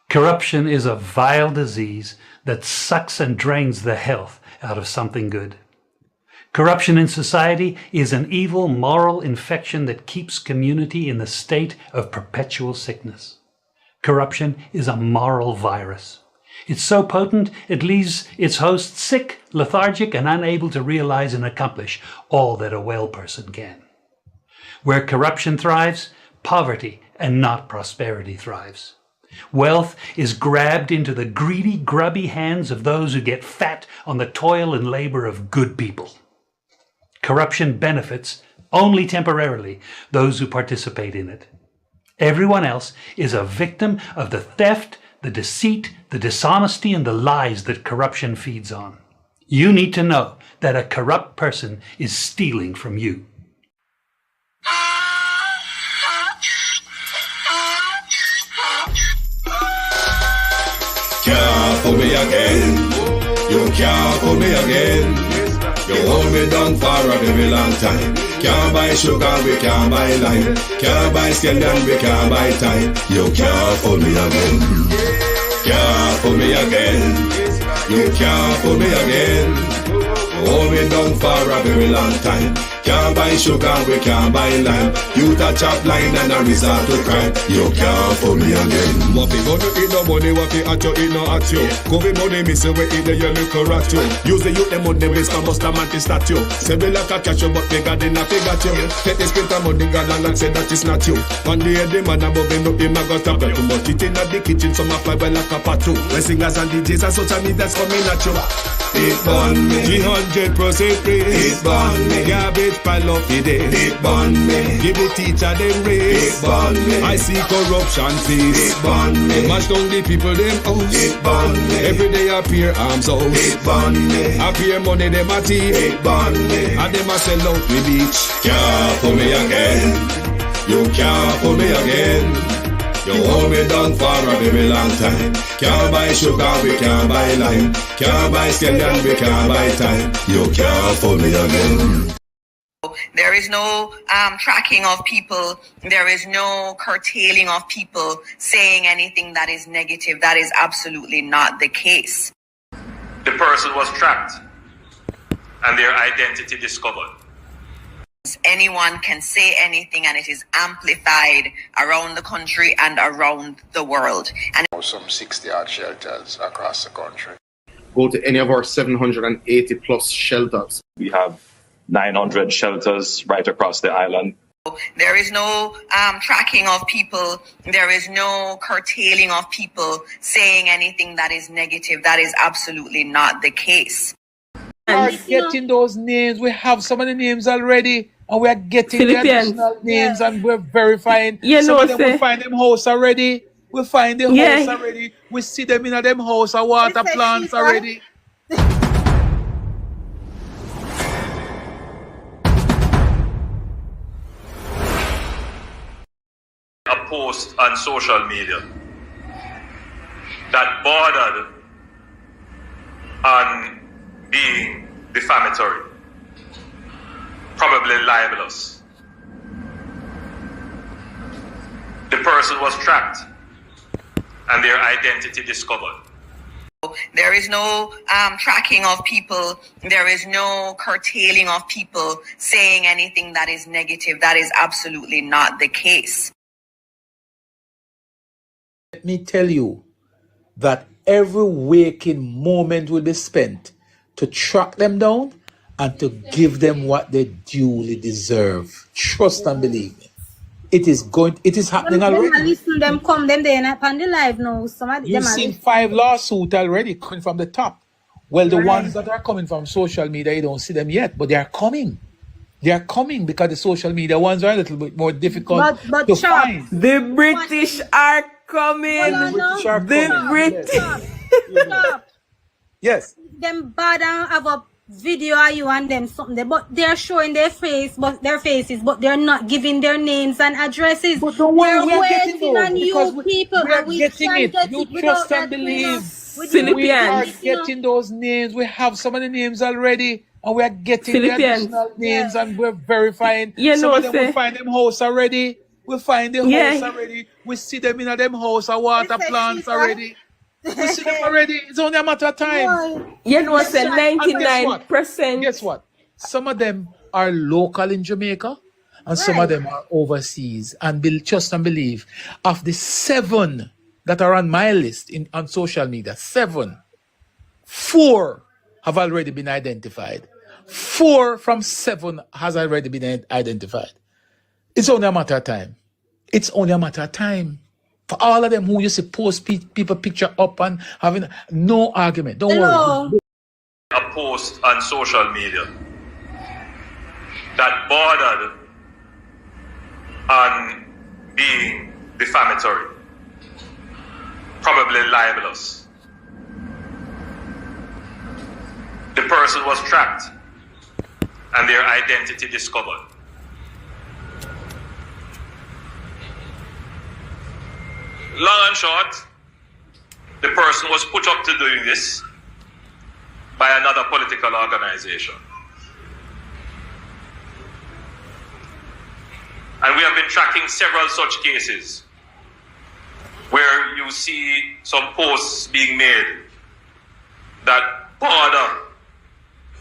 Corruption is a vile disease that sucks and drains the health out of something good. Corruption in society is an evil moral infection that keeps community in the state of perpetual sickness. Corruption is a moral virus. It's so potent it leaves its host sick, lethargic, and unable to realize and accomplish all that a well person can. Where corruption thrives, poverty and not prosperity thrives. Wealth is grabbed into the greedy, grubby hands of those who get fat on the toil and labor of good people. Corruption benefits, only temporarily, those who participate in it. Everyone else is a victim of the theft, the deceit, the dishonesty, and the lies that corruption feeds on. You need to know that a corrupt person is stealing from you. Can't fool me again. You can't fool me again. You hold me down for a very long time. Can't buy sugar, we can't buy lime. Can't buy scallion, we can't buy time. You can't fool me again. Can't fool me again. You can't fool me again. Hold me down for a very long time. Can't buy sugar, we can't buy lime. You touch up line and a resort to crime. You can't fool me again. What we gonna eat no money, what we at you, eat no at you. Covid money, me say we eat the your little rat you. Use the youth, them money, waste and bust a man to statue. Say we like a catch you, but they got enough, they got you. Take the spit of money, God and say that is not you. One day the man above him, up him, I got a bet too much. It in the kitchen, some a fly well like a patu. When singers and DJs and social media's coming at you. It burn me, 300% free. It burn me, garbage pile up the day. It burn me, give the teacher them raise. It burn me, I see corruption please. It burn me, mash down the people them house. It burn me, every day appear arms out. It burn me, appear money them a thief. It burn me, and them a sell out the beach. Can't pull me again. You can't pull me again. You hold me down for a very long time. Can't buy sugar, we can't buy lime. Can't buy scallion, we can't buy time. You can't fool me again. There is no tracking of people. There is no curtailing of people saying anything that is negative. That is absolutely not the case. The person was tracked and their identity discovered. Anyone can say anything and it is amplified around the country and around the world. And some 60 odd shelters across the country. Go to any of our 780 plus shelters. We have 900 shelters right across the island. There is no tracking of people. There is no curtailing of people saying anything that is negative. That is absolutely not the case. We are getting those names. We have some of the names already, and we are getting the additional names, and we're verifying. Some of them, we find them house already. We find the house already. We see them in them house or water plants already. A post on social media that bordered on being defamatory, probably libelous. The person was tracked and their identity discovered. There is no tracking of people. There is no curtailing of people saying anything that is negative. That is absolutely not the case. Let me tell you that every waking moment will be spent to track them down and to give them what they duly deserve. Trust and believe me. It is happening already. Listen, them come, them they up on the live now. You've seen 5 lawsuits already coming from the top. Well, the ones that are coming from social media, you don't see them yet, but they are coming. They are coming because the social media ones are a little bit more difficult to find. The British are coming. The British. Stop. Yes. Them bad and have a video of you and them something there, but they're showing their faces, but they're not giving their names and addresses. But don't worry, we're waiting on you people. We are getting it. You trust and believe. We are getting those names. We have some of the names already, and we are getting the additional names, and we're verifying. Some of them we find them house already. We find the house already. We see them in them house and water plants already. We see them already. It's only a matter of time. You know, say And 99%. Guess what? Some of them are local in Jamaica and some of them are overseas. And trust and believe, of the 7 that are on my list on social media, 4 have already been identified. 4 from 7 has already been identified. It's only a matter of time. It's only a matter of time. For all of them who used to post people picture up and having no argument. Don't worry. A post on social media that bordered on being defamatory, probably libelous. The person was tracked and their identity discovered. Long and short, the person was put up to doing this by another political organization. And we have been tracking several such cases where you see some posts being made that border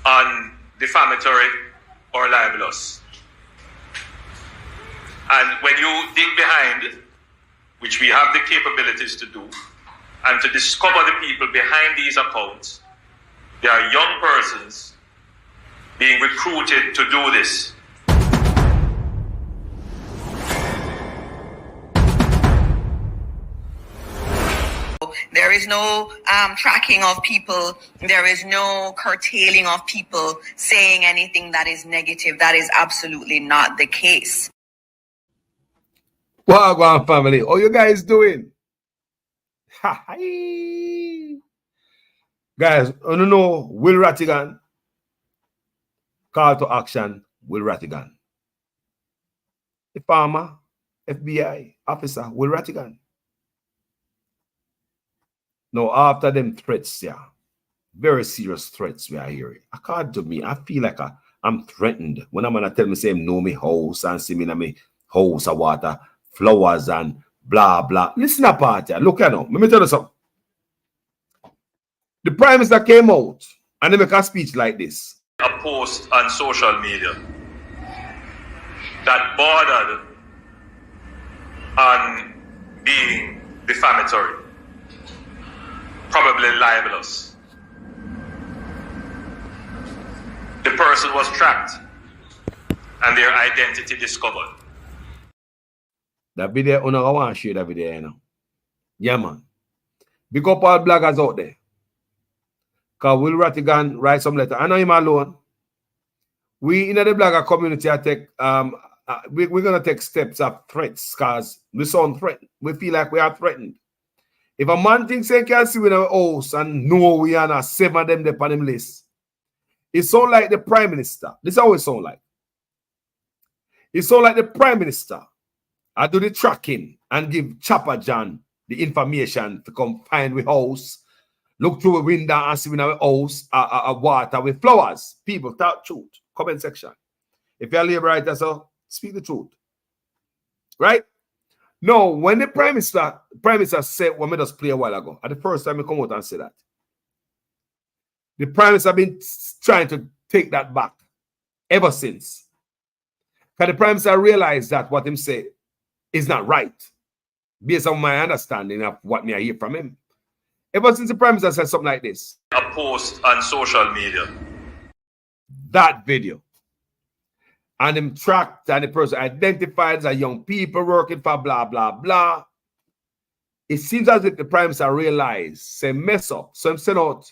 on defamatory or libelous. And when you dig behind, which we have the capabilities to do, and to discover the people behind these accounts, there are young persons being recruited to do this. There is no tracking of people. There is no curtailing of people saying anything that is negative. That is absolutely not the case. Wagwan family, how you guys doing? Guys, I don't know Will Rattigan. Call to action, Will Rattigan. The farmer, FBI officer, Will Rattigan. Now, after them threats, very serious threats we are hearing. According to me, I feel like I'm threatened when I'm gonna tell me say know me house and see me in my house of water, flowers and blah blah. Listen up, party. Look here now. Let me tell you something. The Prime Minister came out and they make a speech like this. A post on social media that bordered on being defamatory, probably libelous. The person was tracked and their identity discovered. That video, I want to share that video, you know. Yeah, man. Big up all bloggers out there. Because Will Rattigan write some letter. I know him alone. We in the blogger community are we're gonna take steps of threats because we sound threatened. We feel like we are threatened. If a man thinks he can see in our house and know we are not 7 of them on him list, it sound like the Prime Minister. This is how it sound like. It sound like the Prime Minister. I do the tracking and give Chopper John the information to come find we house, look through a window and see in our house a water with flowers. People talk truth. Comment section. If you're a labor writer, so speak the truth. Right? No, when the Prime Minister said what made us play a while ago, at the first time he come out and say that, the Prime Minister been trying to take that back ever since. Because the Prime Minister realized that what him said is not right, based on my understanding of what me I hear from him. Ever since the Prime Minister said something like this, a post on social media, that video, and him tracked and the person identified as young people working for blah blah blah. It seems as if the Prime Minister realized say mess up, so him send out.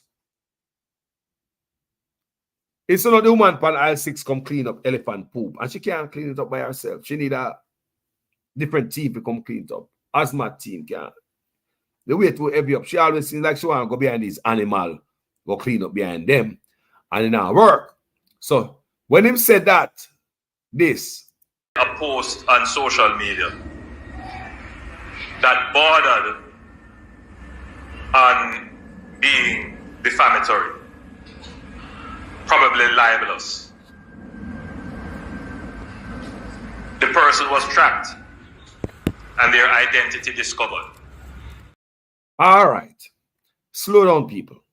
It's not the woman on aisle 6 come clean up elephant poop, and she can't clean it up by herself. She need a different team to come clean it up. Asthma team can't. The way too heavy up. She always seems like she want to go behind these animals, go clean up behind them, and it not work. So when him said that, this a post on social media that bordered on being defamatory, probably libelous. The person was tracked and their identity discovered. All right. Slow down, people.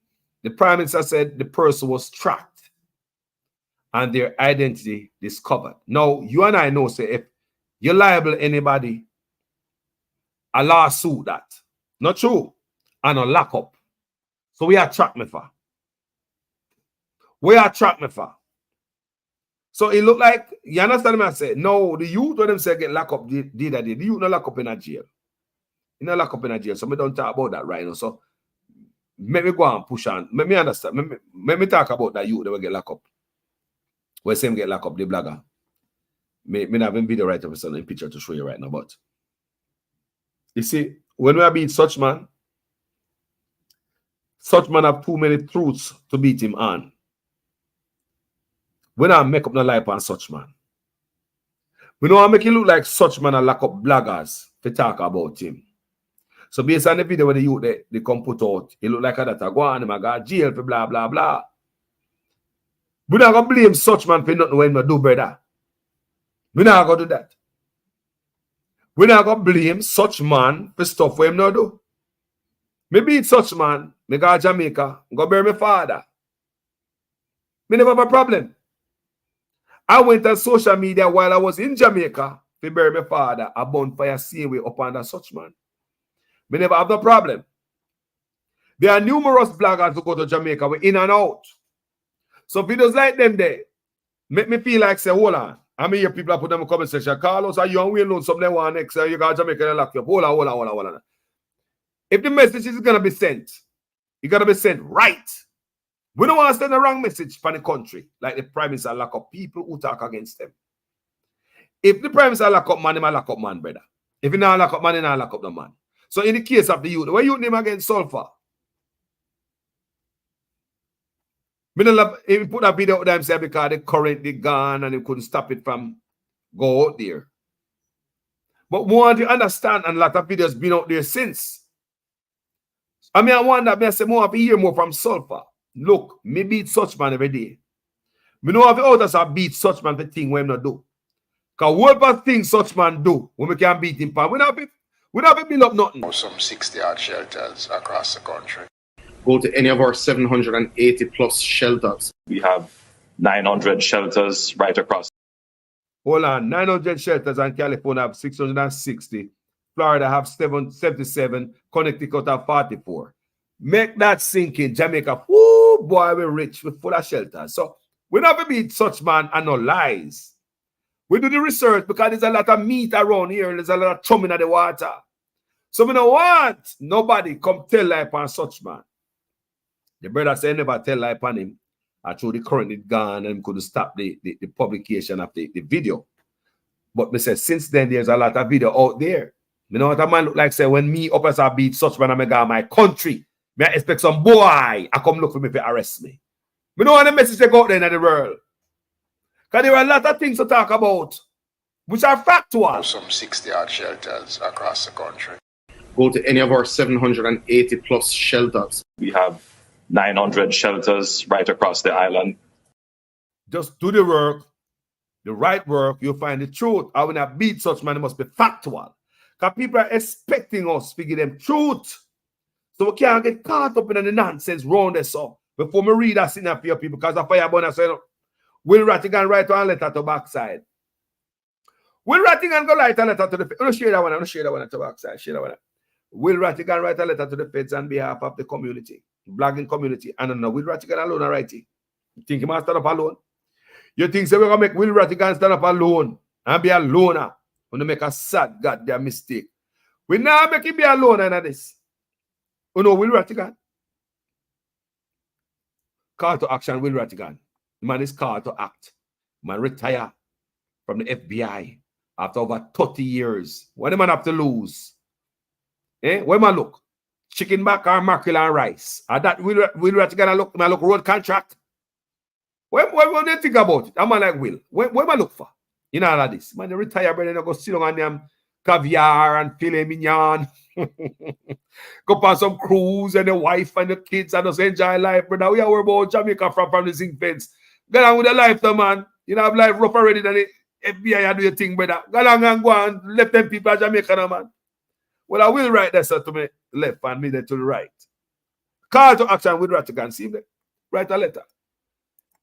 The Prime Minister said the person was tracked and their identity discovered. Now, you and I know, say, if you liable anybody, a lawsuit that. Not true. And a lock up. So we are track me for. We are track me for. So it look like, you understand me? I say, no, the youth when them say get locked up, the youth not lock up in a jail. You not lock up in a jail. So we don't talk about that right now. So let me go and push on. Let me understand. Let me talk about that youth that will get locked up. When same get locked up, the blogger. Me have a video right of a picture to show you right now. But you see, when we are beat such man have too many truths to beat him on. We don't make up no life on such man. We don't make it look like such man and lock up bloggers to talk about him. So based on the video when the youth they come put out, it look like that go on, him I got jail for blah blah blah. We not gonna blame such man for nothing when we do, brother. We not gonna do that. We not gonna blame such man for stuff for him not do. Maybe it's such man, me go to Jamaica, go bury my father. Me never have a problem. I went on social media while I was in Jamaica to bury my father, a bonfire same way up under such man. Me never have no problem. There are numerous bloggers who go to Jamaica, we in and out. So videos like them there make me feel like, say, hold on. I mean, hear people put them in the comment section, Carlos, are you and we know something they want next? You got to Jamaica and lock you up. Hold on. If the message is going to be sent, it got to be sent right. We don't want to send the wrong message for the country, like the Prime Minister lock up people who talk against them. If the Prime Minister lock up man, he might lock up man, brother. If he not lock up man, he not lock up the man. So in the case of the youth, where you name against sulfur? He put that video out there and say because the current they gone and he couldn't stop it from go out there. But we want to understand, and a lot of videos been out there since. I mean, I wonder, I say more to hear more from sulfur. Look, me beat such man every day. Me know if others are beat such man for thing when not do. Because whatever thing such man do, when we can beat him, we don't have to build up nothing. Some 60 odd shelters across the country. Go to any of our 780 plus shelters. We have 900 shelters right across. Hold on, 900 shelters and California have 660. Florida have 77. Connecticut have 44. Make that sink in. Jamaica, whoo, boy, we're rich. We're full of shelters. So we never beat such man and no lies. We do the research because there's a lot of meat around here. There's a lot of chum in the water. So we don't want nobody come tell lie upon such man. The brother said never tell lie upon him. I told the current it gone and couldn't stop the publication of the video. But me say since then there's a lot of video out there. You know what a man look like say when me up as I beat such man I got my country. Me I expect some boy I come look for me to arrest me. Me know what the message they go out there in the world. Because there are a lot of things to talk about which are factual. Some 60 odd shelters across the country. Go to any of our 780 plus shelters. We have 900 shelters right across the island. Just do the work, the right work, you'll find the truth. I will not beat such man, it must be factual. Because people are expecting us to give them truth. So we can't get caught up in the nonsense round this up. Before me read that up here, people, because the fire burner said, Will Rattigan write a letter to backside? Will Rattigan go write a letter to the feds? Share that one to backside. Share that one. Will Rattigan write a letter to the feds on behalf of the community, blogging community? And no, Will Rattigan alone write it. You think he must stand up alone? You think so we're going to make Will Rattigan stand up alone and be a loner when they make a sad goddamn mistake? We now make him be a loner in this. Oh no, Will Rattigan? Call to action, Will Rattigan. The man is called to act. Man retire from the FBI after over 30 years. What the man have to lose? Where man look? Chicken back or mackerel and rice? Or that Will Rattigan look road contract? What do you think about it? A man like Will. What man look for? You know all of this. Man, they retire, brother, they go sit on them caviar and filet mignon. Go on some cruise and the wife and the kids and just enjoy life, brother. We are worried about Jamaica from the zinc fence. Get on with the life, though, man. You know, have life rough already than it. FBI, you do your thing, brother. Go along and go and left them people at Jamaica, no, man. Well, I will write that, sir, to me left and me there to the right. Call to action with Rattigan. See them? Write a letter.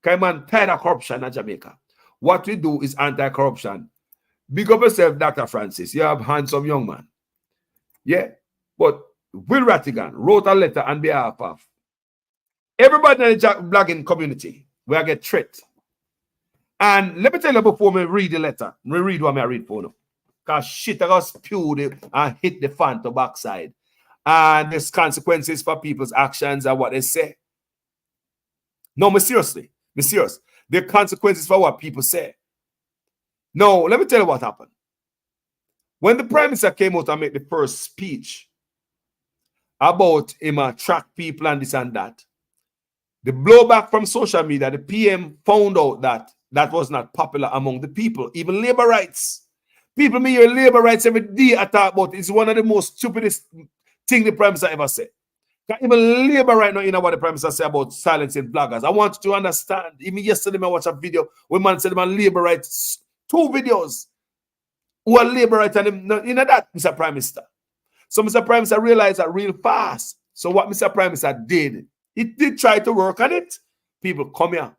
Okay, man, tired of corruption in Jamaica. What we do is anti-corruption. Big up yourself, Dr. Francis. You have handsome young man. Yeah? But Will Rattigan wrote a letter on behalf of everybody in the blogging community. We are get threat. And let me tell you before me read the letter. Me read what I read for now. Because shit I got spewed and hit the fan to backside. And there's consequences for people's actions and what they say. No, me seriously. Me serious. There are consequences for what people say. No, let me tell you what happened. When the Prime Minister came out and made the first speech about him attract people and this and that, the blowback from social media, the PM found out that that was not popular among the people, even labor rights. People may hear labor rights every day I talk about. It's one of the most stupidest things the Prime Minister ever said. Even labor right now, you know what the Prime Minister said about silencing bloggers. I want you to understand. Even yesterday, I watched a video where man said about labor rights. 2 videos who are labor rights and you know that, Mr. Prime Minister. So Mr. Prime Minister realized that real fast. So what Mr. Prime Minister did, he did try to work on it. People come here.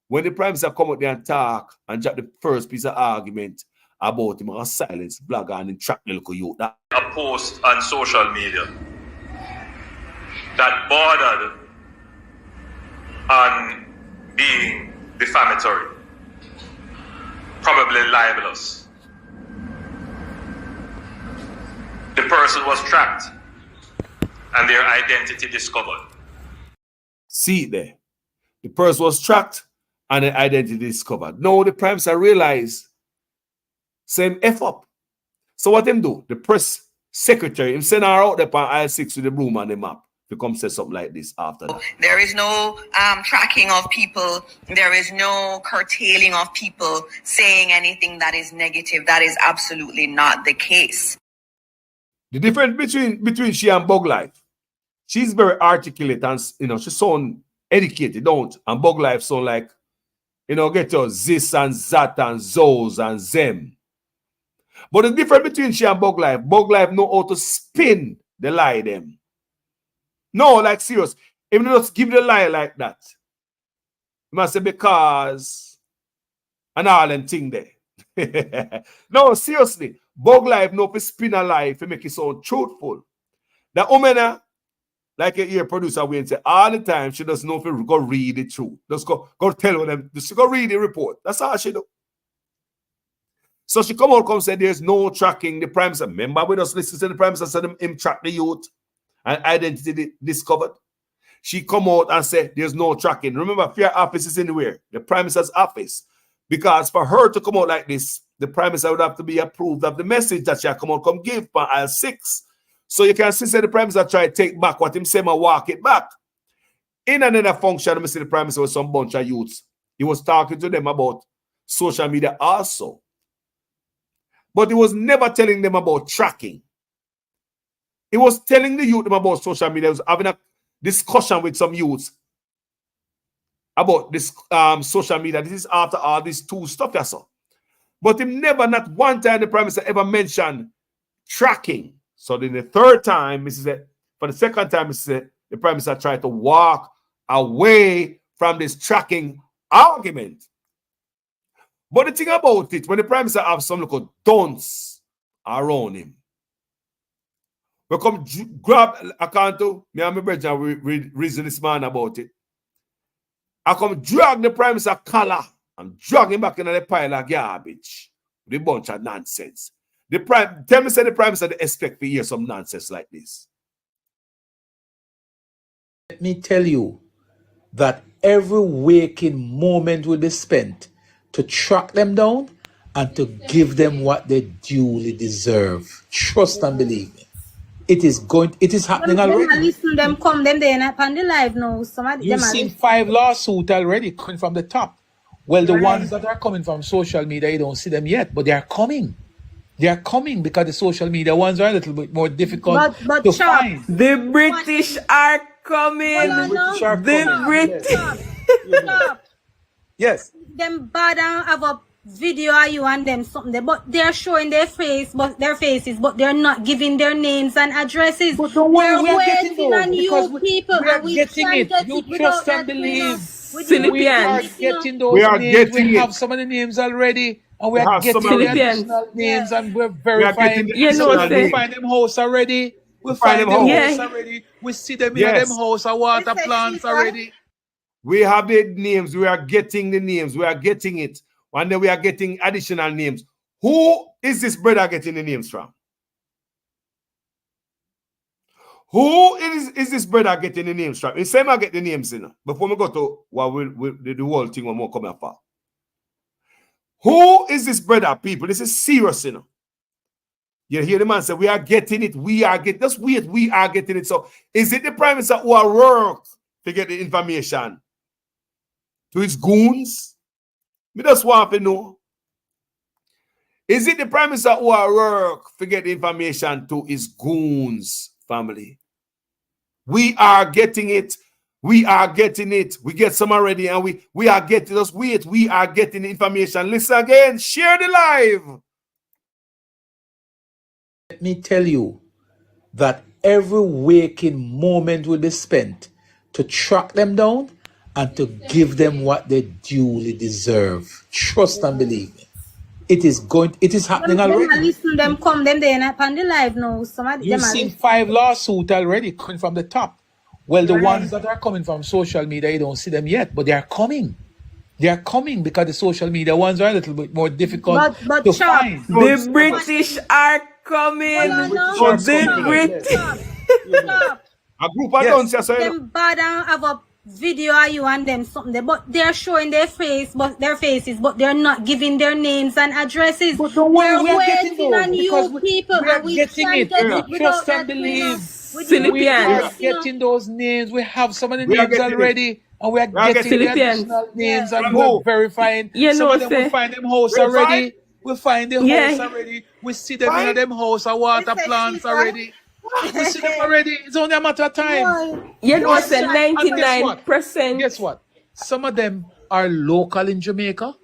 When the Prime Minister come out there and talk and drop the first piece of argument about him, silence blogger and track the local youth. A post on social media that bordered on being defamatory, probably libelous. The person was tracked and their identity discovered. See it there. The person was tracked and their identity discovered. No, the Prime Minister realized same F up. So what him do? The press secretary, him send her out there on I-6 with the broom and the map. To come say something like this after that. There is no tracking of people. There is no curtailing of people saying anything that is negative. That is absolutely not the case. The difference between she and Bug Life, she's very articulate and she sound educated, don't? And Bug Life sound like, get your this and that and those and them. But the difference between she and Bug Life know how to spin the lie them. No, like serious. Even just give the lie like that. You must say because and all them thing there. No, seriously. Bug Life know to spin a lie to make it sound truthful. The woman, like a ear producer, we say all the time, she doesn't know if you go read the truth. Just go tell them, just go read the report. That's all she do. So she come out and say there's no tracking the Prime Minister. Remember, we just listen to the Prime Minister said him track the youth. And identity discovered. She come out and said there's no tracking. Remember, Fair Office is in where? The Prime Minister's office. Because for her to come out like this, the Prime Minister would have to be approved of the message that she come out come give for aisle 6. So you can see the Prime Minister try to take back what him say and walk it back. In another function, I see the Prime Minister with some bunch of youths. He was talking to them about social media also. But he was never telling them about tracking. He was telling the youth about social media. He was having a discussion with some youths about this social media. This is after all these 2 stuff I saw. But him never, not one time the Prime Minister ever mentioned tracking. So then the third time, for the second time, the Prime Minister tried to walk away from this tracking argument. But the thing about it, when the Prime Minister have some little don'ts around him, we come grab account to me and my brother reason this man about it. I come drag the Prime Minister collar and drag him back in the pile of garbage. The bunch of nonsense. Tell me, say the Prime Minister they expect to hear some nonsense like this. Let me tell you that every waking moment will be spent to track them down and to give them what they duly deserve. Trust and believe me. It is happening already. Listen, them come, them they on the live now. You've seen 5 lawsuits already coming from the top. Well, the ones that are coming from social media, you don't see them yet, but they are coming. They are coming because the social media ones are a little bit more difficult to find. The British are coming. The British. Stop. Yes. Them bad and have a video of you and them something there, but they're showing their faces, but they're not giving their names and addresses. But don't worry, we We're are getting waiting those on because you people, we are and we getting can't it. get You it without trust and that, believe. with the We are Philippines, getting those We are names. getting We it. have some of the names already, and we We are have some getting the already. additional names, and we're We are verifying. getting the You know, additional Some of them say, we names. find them house already. We We find find them them house. house yeah, already. We see them in them Yes. house, a water It's plants cheaper. already. We have the names. We are getting the names. We are getting it. And then we are getting additional names. Who is this brother getting the names from? Who is this brother getting the names from? It's same I get the names in. Before we go to what the whole thing when we come up for. Who is this brother, people? This is serious, you know. You hear the man say, we are getting it. We are getting, just wait, we are getting it. So is it the prime minister who are worked to get the information to his goons? Me just want to know. Is it the prime minister who are work to get the information to his goons, family? We are getting it. We are getting it. We get some already, and we are getting, just wait, we are getting the information. Listen again, share the live. Let me tell you that every waking moment will be spent to track them down and to give them what they duly deserve. Trust and believe me. It is happening Them already. listen, them come, them they not on the live now. Some of You've them are seen listen. 5 lawsuits already coming from the top. Well, the Right. ones that are coming from social media, you don't see them yet, but they are coming. They are coming because the social media ones are a little bit more difficult But to Chop, find. the British are coming. hold on now. Chop, The Chop, British. Stop. A group of Yes. dons here, so you know. Them bad and have a video of you and them something there, but they're showing their faces, but they're not giving their names and addresses. But don't worry, we We're are getting waiting those on because you people, we are and we getting can't it. get You it without trust that, and believe. with the Philippines. We are Philippines, you know. getting those names. We have some of the We are names getting it. already, and we are We are getting getting the it. Philippines. additional names, From and we're who? verifying. You Some know, of them we say, find them house Verified? already. We find the yeah, house already. We see them in Fine. them house, a water It's a plants cheaper. already. We see them already. It's only a matter of time. Boy, you know, Yes. say And guess what? 99%. Guess what? Some of them are local in Jamaica,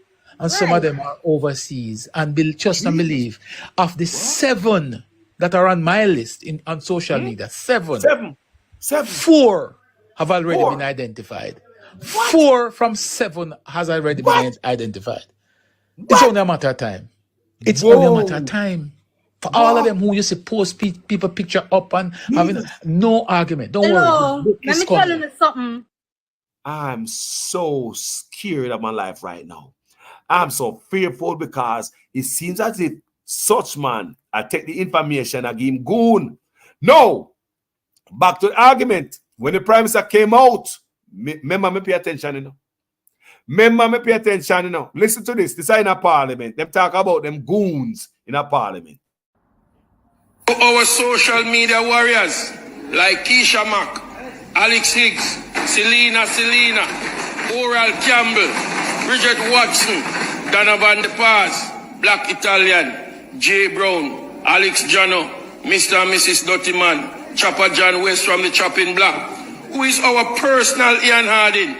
and some of right. them are overseas. And trust and believe, of the 7 that are on my list on social media, 7, 4 have already Four. been identified. 4 from 7 has already been identified. It's only a matter of time. It's only a matter of time. For all of them who used to post people picture up and having no argument. Don't Hello, worry. The book let is me tell coming. you something. I'm so scared of my life right now. I'm so fearful because it seems as if such man, I take the information, I give him goon. No, back to the argument. When the prime minister came out, remember me pay attention, you know. Remember me pay attention, you know. Listen to this. This is in a parliament. Them talk about them goons in a parliament. Our social media warriors like Keisha Mack, Alex Higgs, Selena, Oral Campbell, Bridget Watson, Donovan De Paz, Black Italian, Jay Brown, Alex Jano, Mr. and Mrs. Dottyman, Chopper John West from the Chopping Block, who is our personal Ian Harding.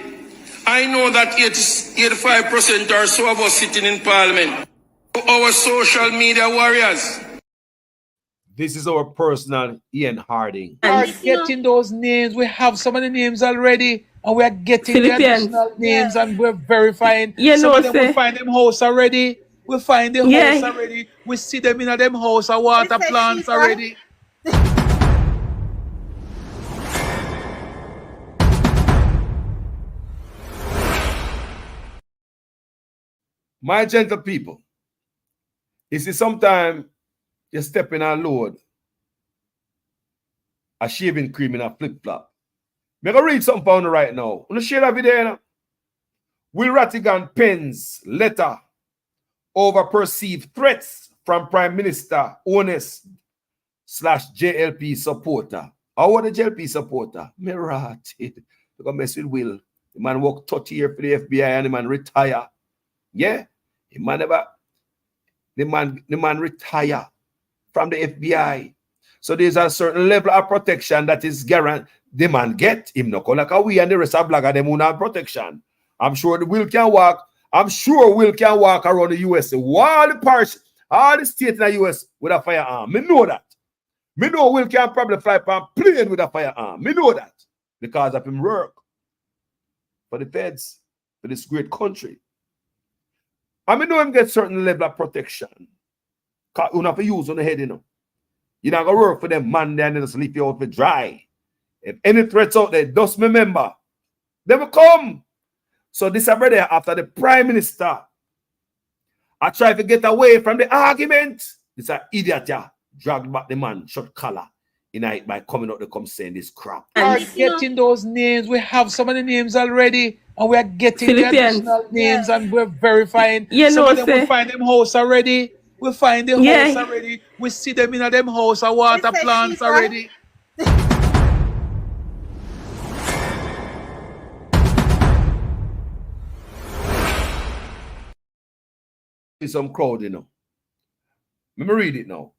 I know that 85% or so of us sitting in Parliament. Our social media warriors. This is our personal Ian Harding. We are getting those names. We have some of the names already, and we are getting the Philippines. additional names, and we're verifying. You Some know, of them we say, find them house already. We find the yeah, house already. We see them in them house, a water It's a plants cheaper. already. My gentle people, you see, sometimes you step in a load, a shaving cream in a flip-flop. I'm going to read something for you right now. I'm going to share that video. You know? Will Rattigan pens letter over perceived threats from Prime Minister Honest / JLP supporter. How was the JLP supporter? Me ratted. Because mess with Will. The man worked 30 years for the FBI and the man retire. Yeah? The man never, the man retire from the FBI. So there's a certain level of protection that is guaranteed. The man get him no like a we and the rest of blagger them who have protection. I'm sure the Will can walk I'm sure Will can walk around the US. All the parish, all the states in the US with a firearm. Me know that. Me know Will can probably fly on plane with a firearm. Me know that. Because of him work for the feds, for this great country. I mean, know him get certain level of protection. Because you have to use on the head, you know. You're not going to work for them man there and just leave you out for dry. If any threats out there, just remember, they will come. So this brother, after the prime minister, I try to get away from the argument. This an idiot, yeah. Dragged back the man, short collar, by coming out to come saying this crap. We are getting those names. We have some of the names already, and we are getting the additional names, and we're verifying. Some of them we find them house already. We find the house already. We see them in them house and water plants already. Some crowd, you know. Let me read it now.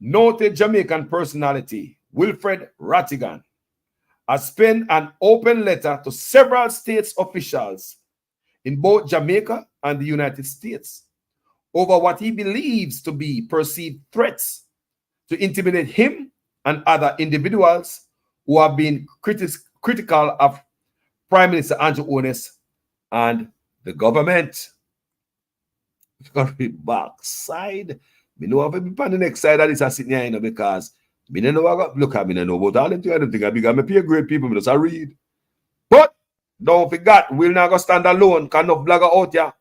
Noted Jamaican personality Wilfred Rattigan has penned an open letter to several states officials in both Jamaica and the United States over what he believes to be perceived threats to intimidate him and other individuals who have been critical of Prime Minister Andrew Ones and the government. It's going to be backside. Me know if be on the next side of this sitting here, you know, because me don't know what look at me, don't know about all them things. I don't think I become a pay grade people, me just read. But don't forget, we'll not go stand alone, because no blogger out here.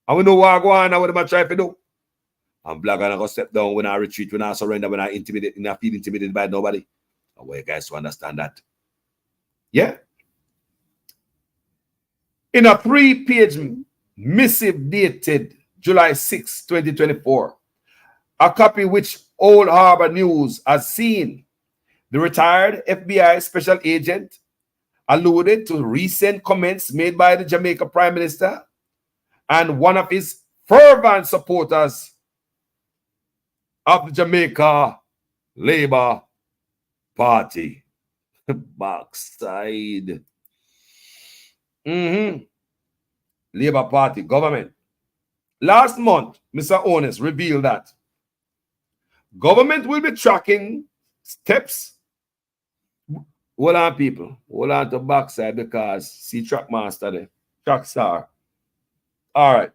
And we know what I go on and what I'm trying to do. And blogger not go step down when I retreat, when I surrender, when I intimidate, when I feel intimidated by nobody. I want you guys to understand that. Yeah. In a 3-page missive dated July 6, 2024, a copy which Old Harbor News has seen, the retired FBI special agent alluded to recent comments made by the Jamaica Prime Minister and one of his fervent supporters of the Jamaica Labour Party. Backside. Labour Party, government. Last month, Mr. Ones revealed that government will be tracking steps. Hold on, people. Hold on to backside because see track master there. Track star. All right.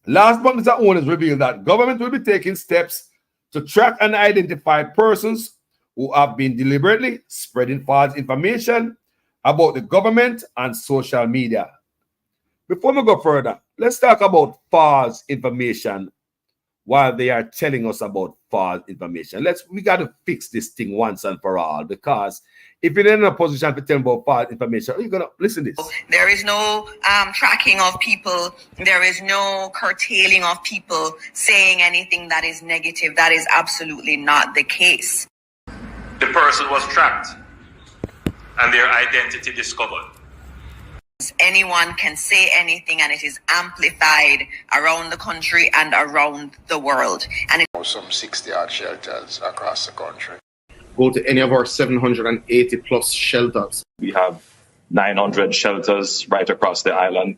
Last month, Mr. Ones revealed that government will be taking steps to track and identify persons who have been deliberately spreading false information about the government and social media. Before we go further, let's talk about false information while they are telling us about false information. We got to fix this thing once and for all, because if you're in a position to tell about false information, you're going to listen to this. There is no tracking of people. There is no curtailing of people saying anything that is negative. That is absolutely not the case. The person was tracked and their identity discovered. Anyone can say anything, and it is amplified around the country and around the world. And some 60-odd shelters across the country. Go to any of our 780 plus shelters. We have 900 shelters right across the island.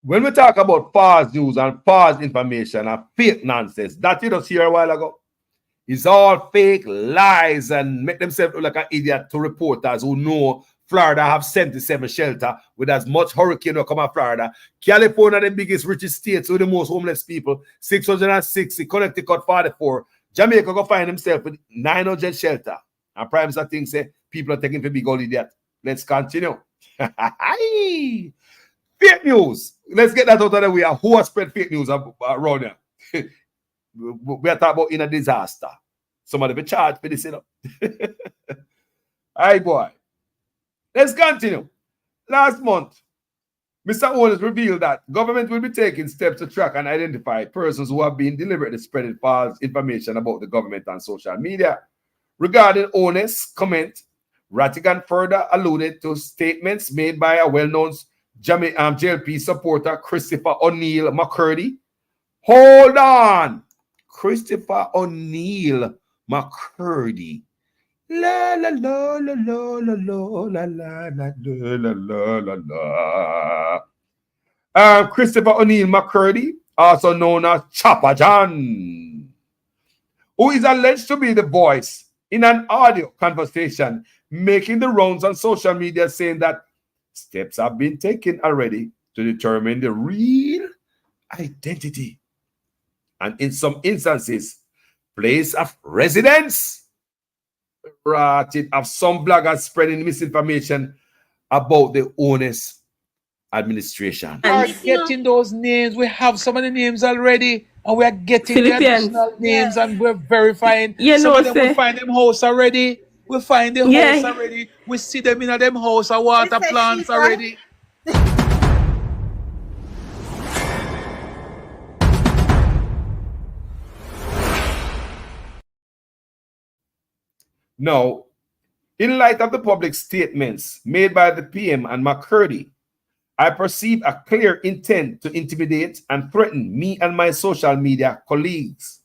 When we talk about false news and false information and fake nonsense, that you just hear a while ago, it's all fake lies and make themselves look like an idiot to reporters who know Florida have 77 shelters with as much hurricane will come out Florida. California, the biggest, richest states with the most homeless people, 660, Connecticut, 44. Jamaica go find himself with 900 shelter. And Prime Minister thinks say people are taking for big old idiot. Let's continue. Fake news. Let's get that out of the way. Who has spread fake news around here? We are talking about in a disaster. Somebody be charged for this, you know. Aye, boy. Let's continue. Last month, Mr. Ones revealed that government will be taking steps to track and identify persons who have been deliberately spreading false information about the government on social media. Regarding Ones' comment, Rattigan further alluded to statements made by a well-known JLP supporter, Christopher O'Neill McCurdy. Hold on. Christopher O'Neill McCurdy. La la la la la la la la la la la la. Christopher O'Neill McCurdy, also known as Chopper John, who is alleged to be the voice in an audio conversation making the rounds on social media, saying that steps have been taken already to determine the real identity and, in some instances, place of residence of some bloggers spreading misinformation about the owners' administration. We are getting those names. We have some of the names already, and we are getting the additional names, and we're verifying. Some of them, we find them house already. We find the house already. We see them in them house or water plants already. Now, in light of the public statements made by the PM and McCurdy, I perceive a clear intent to intimidate and threaten me and my social media colleagues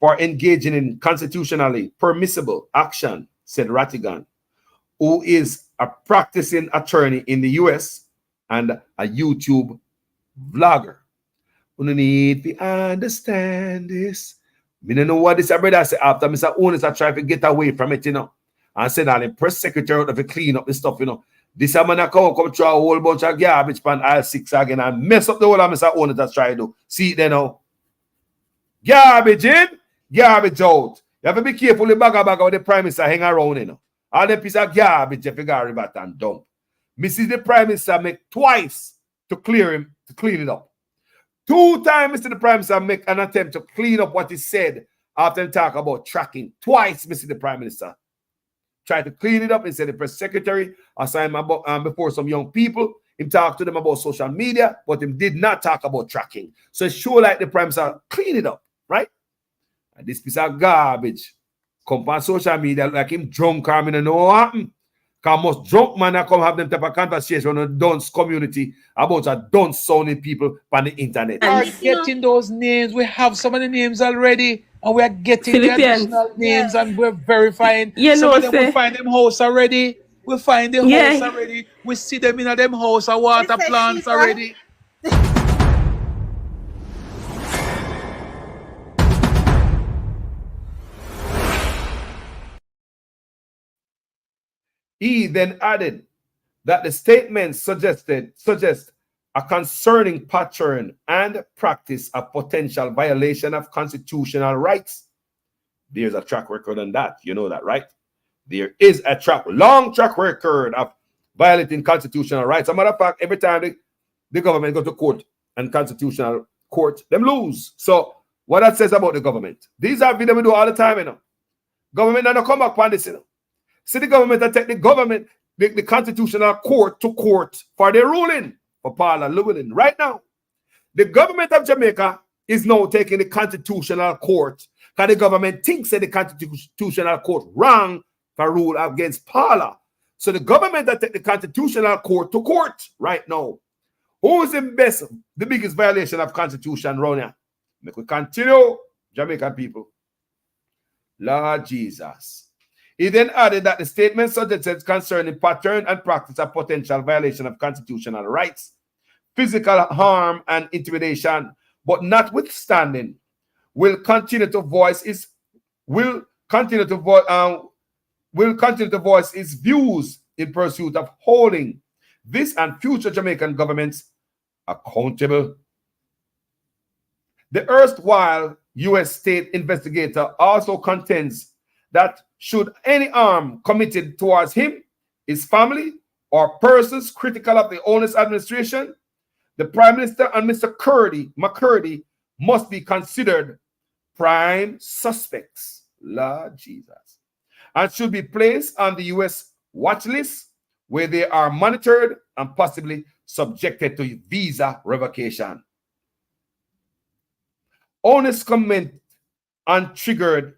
for engaging in constitutionally permissible action, said Rattigan, who is a practicing attorney in the US and a YouTube vlogger. We need to understand this. Me don't know what this brother say after Mr. Owners are trying to get away from it, you know. And said that the press secretary to clean up the stuff, you know. This man come through a whole bunch of garbage pan aisle 6 again and mess up the whole of Mr. Owners that's trying to do. See it there now. Garbage in, garbage out. You have to be careful the bag with the prime minister hang around, you know. All the piece of garbage if you got ribat and dump. Mrs. the prime minister make twice to clean it up. 2 times Mr. the Prime Minister make an attempt to clean up what he said after he talk about tracking. Twice, Mr. the Prime Minister tried to clean it up. He said the press secretary assigned before some young people. He talked to them about social media, but he did not talk about tracking. So it's sure like the Prime Minister clean it up, right? And this piece of garbage come on social media like him drunk, I mean, know what happened. Because most drunk man come have them type of conversation on a dunce community about a dunce sounding people on the internet. We are getting those names. We have some of the names already, and we are getting the additional names, and we're verifying. Some of them, we find them house already. We find the house already. We see them in them house or water plants already. He then added that the statements suggest a concerning pattern and practice of potential violation of constitutional rights. There's a track record on that. You know that, right? There is a long track record of violating constitutional rights. As a matter of fact, every time the government go to court and constitutional court, them lose. So what that says about the government? These are videos we do all the time, you know. Government don't come back on this, you know. See the government that take the constitutional court to court for their ruling for Paula Llewellyn. Right now, the government of Jamaica is now taking the constitutional court because the government thinks that the constitutional court wrong for rule against Paula. So the government that take the constitutional court to court right now. Who is the biggest violation of constitution around here? Make we continue, Jamaican people. Lord Jesus. He then added that the statement suggested concerning pattern and practice of potential violation of constitutional rights, physical harm and intimidation, but notwithstanding, will continue to voice his views in pursuit of holding this and future Jamaican governments accountable. The erstwhile U.S. state investigator also contends that should any harm committed towards him, his family, or persons critical of the owner's administration, the Prime Minister and Mr. McCurdy must be considered prime suspects, Lord Jesus, and should be placed on the U.S. watch list where they are monitored and possibly subjected to visa revocation. Honest comment untriggered.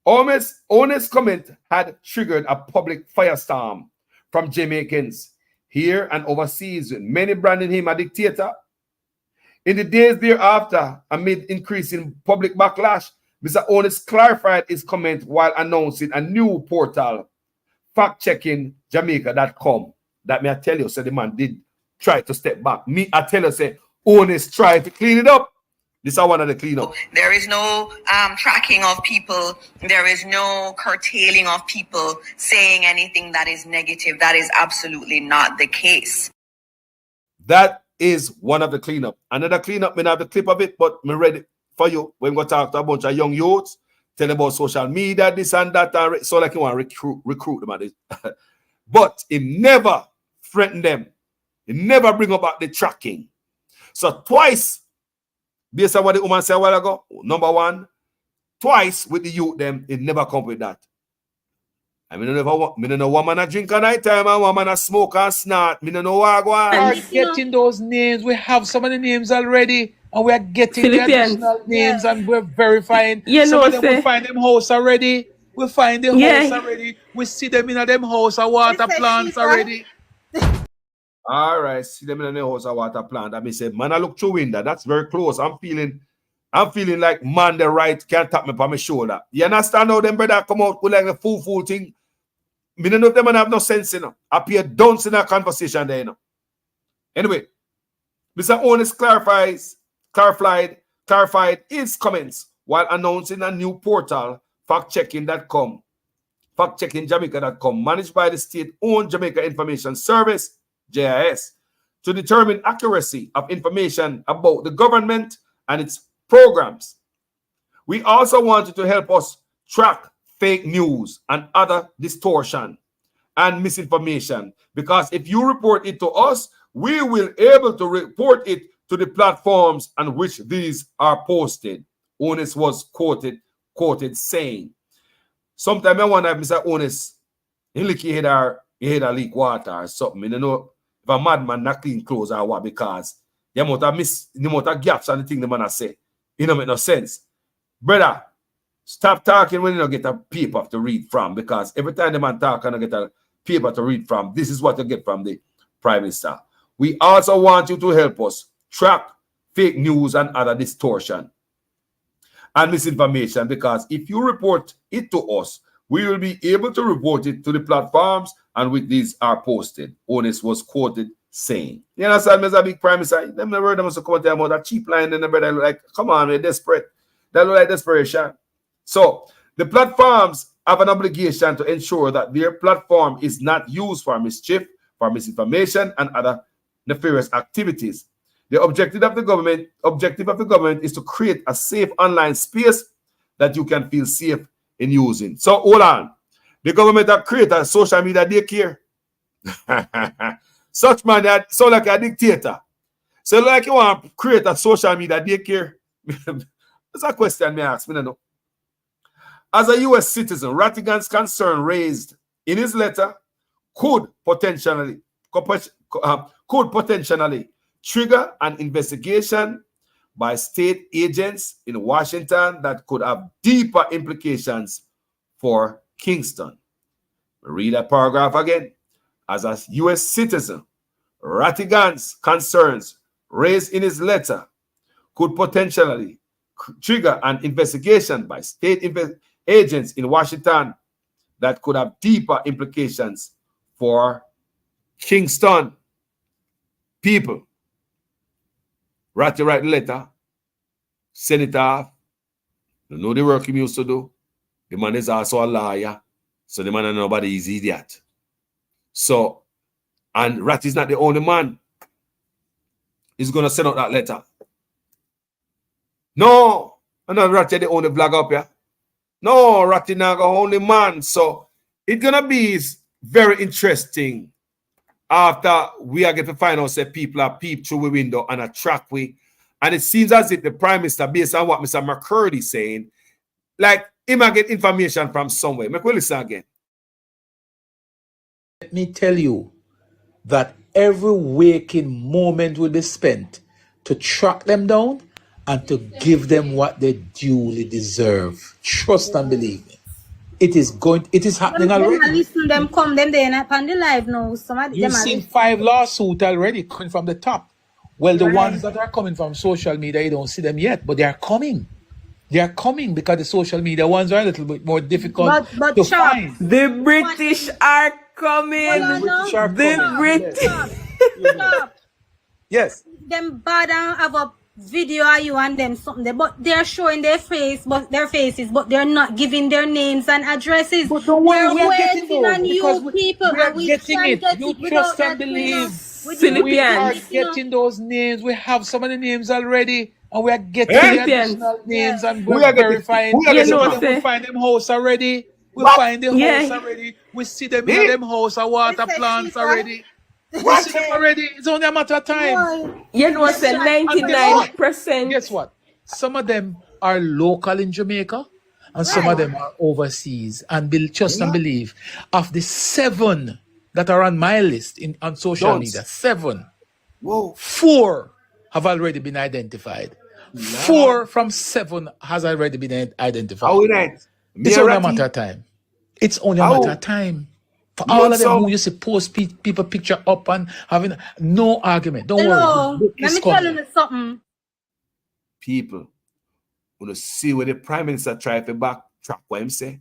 Honest comment had triggered a public firestorm from Jamaicans here and overseas, many branding him a dictator. In the days thereafter, amid increasing public backlash, Mr. Honest clarified his comment while announcing a new portal, fact-checking-jamaica.com. That may I tell you, so the man did try to step back. Me, I tell you, say, Honest tried to clean it up. This is one of the cleanup. There is no tracking of people. There is no curtailing of people saying anything that is negative. That is absolutely not the case. That is one of the cleanup. Another cleanup, I have the clip of it, but I'm ready for you. We're going to talk to a bunch of young youths, tell about social media, this and that, and so like you want to recruit them at this. But it never threaten them. It never bring about the tracking. So twice, based on what the woman said a while ago, number one, twice with the youth them, it never come with that. I mean, I don't know one man a drink at night time and one man a smoke and snort. I don't know what go on. We are getting those names. We have some of the names already, and we are getting the additional names, and we're verifying. Some of them we find them house already. We find the house already. We see them in them house of water plants already. All right, see them in the house of water plant. I mean, say, man, I look through window. That's very close. I'm feeling like man, the right can't tap me on my shoulder. You understand how them brother come out with like a fool thing? Me don't know if them man have no sense, you know. Appear dunce in a conversation there, you know. Anyway, Mr. Honest clarified his comments while announcing a new portal, fact-checking.com, fact-checking-jamaica.com, managed by the state-owned Jamaica Information Service, JIS, to determine accuracy of information about the government and its programs. We also wanted to help us track fake news and other distortion and misinformation, because if you report it to us, we will able to report it to the platforms on which these are posted. Honest was quoted saying, sometime I wonder if Mr. Honest, he had a leak water or something. You know, if a madman not clean clothes or what, because the amount of gaps and the thing the man say, it don't make no sense. Brother, stop talking when you don't get a paper to read from, because every time the man talk and you get a paper to read from, this is what you get from the Prime Minister. We also want you to help us track fake news and other distortion and misinformation, because if you report it to us, we will be able to report it to the platforms and which these are posted. Honest was quoted saying. You understand, Mr. Big Prime Minister? Them never heard them come out about that cheap line, and the brother like, come on, we're desperate. That look like desperation. So the platforms have an obligation to ensure that their platform is not used for mischief, for misinformation, and other nefarious activities. The objective of the government is to create a safe online space that you can feel safe in using. So hold on. The government have created a social media daycare. Such man that sound like a dictator. So like you want to create a social media daycare. That's a question me ask. Me no know. As a U.S. citizen, Rattigan's concern raised in his letter could potentially trigger an investigation by state agents in Washington that could have deeper implications for Kingston. Read that paragraph again. As a U.S. citizen, Rattigan's concerns raised in his letter could potentially trigger an investigation by state agents in Washington that could have deeper implications for Kingston. People, Ratty write the letter, send it off. You know the work he used to do. The man is also a lawyer, so the man and nobody is idiot. So, and Ratty is not the only man. He's going to send out that letter. No, I'm not Ratty the only blog up here. No, Ratty not the only man. So, it's going to be very interesting after we are going to find out that people are peep through the window and a track way. And it seems as if the Prime Minister, based on what Mr. McCurdy is saying, like he might get information from somewhere. Make we listen again. Let me tell you that every waking moment will be spent to track them down and to give them what they duly deserve. Trust and believe me. It is happening already. Listen, them come them there and on the live now. You've seen 5 lawsuits already coming from the top. Well, the ones that are coming from social media, you don't see them yet, but they are coming. They are coming because the social media ones are a little bit more difficult But to Chop, find. The British are coming. hold on British now. are The coming. British. Chop. Yes. Them bad and have a video of you and them something there, but they're showing their faces, but they're not giving their names and addresses. But don't worry, we We're are getting waiting those on because you people, we are and we getting can it. get You it trust without and that, believe. with We are Philippines, getting those names. We have some of the names already, and we are getting Eh? the Philippines. additional names, and Who we're are getting? verifying. Who are You getting? Some of know, them Man? we say, find them house already. We What? find the house yeah. already. We see them in Me? them house, a water They say plants cheaper. already. We What? see them already. It's only a matter of time. Boy, You know, say And guess what? 99%. Guess what? Some of them are local in Jamaica, and some of them are overseas. And trust and believe, of the 7 that are on my list on social Don't. media, 7, Whoa. 4 have already been identified. 4 from 7 has already been identified. How we night? Me It's and only a Ratty. matter of time. It's only a How? matter of time. For You all want of them some? who used to post people picture up and having no argument. Don't worry. hello. The book Let is me tell coming. you something. People, when you see where the Prime Minister try to backtrack what him say,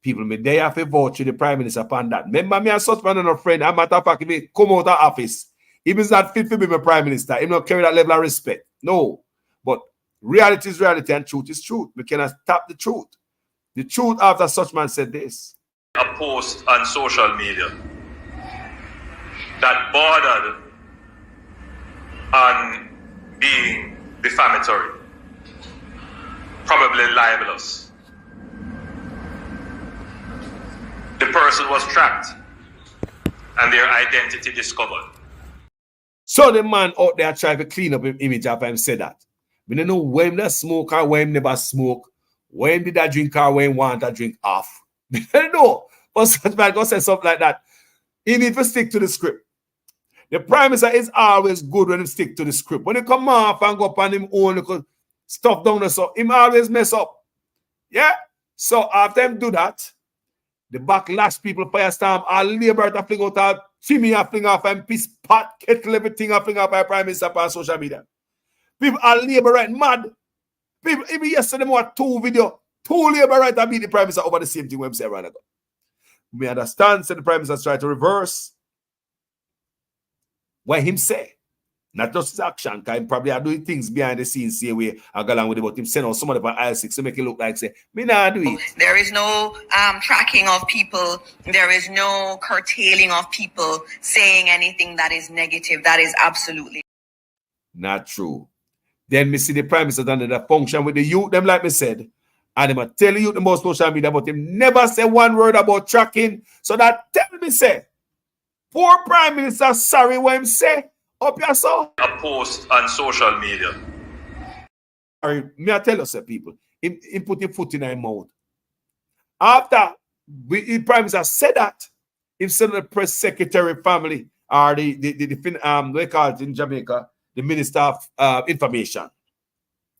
people may they have to vote to the Prime Minister upon that. Remember me a suspend and a friend, a matter of fact, if he come out of office, if he's not fit to be my Prime Minister, he not carry that level of respect. No. But reality is reality and truth is truth. We cannot stop the truth. The truth after such man said this. A post on social media that bordered on being defamatory, probably libelous. The person was tracked and their identity discovered. So the man out there trying to clean up his image after him said that. We don't know when they smoke or when never smoke, when did I drink or when want to drink off. We don't know. But such man go say something like that. He need to stick to the script. The Prime Minister is always good when he stick to the script. When he come off and go up on him own little stuff down there, so him always mess up. Yeah? So after him do that, the backlash people firestorm, all labor to fling out, all Timmy a fling off, and piss pot, kettle, everything a fling off by Prime Minister on social media. People are labor right mad. People, even yesterday, more 2 video, 2 labor right and beat the Prime Minister over the same thing when say right ago. We understand, so the Prime Minister try to reverse what him say. Not just his action, because he probably are doing things behind the scenes, see way I go along with it, but him send out somebody on aisle 6 to make it look like say, me nah do it. There is no tracking of people. There is no curtailing of people saying anything that is negative. That is absolutely not true. Then me see the Prime Minister under the function with the youth, them like me said, and him tell you the most social media, but him never say one word about tracking. So that tell me say, poor Prime Minister, sorry what him say. Up your soul. A post on social media. Sorry, me I tell you, sir, people, him put his foot in his mouth. After the Prime Minister said that, he sent the press secretary family, or they call it in Jamaica, the Minister of Information.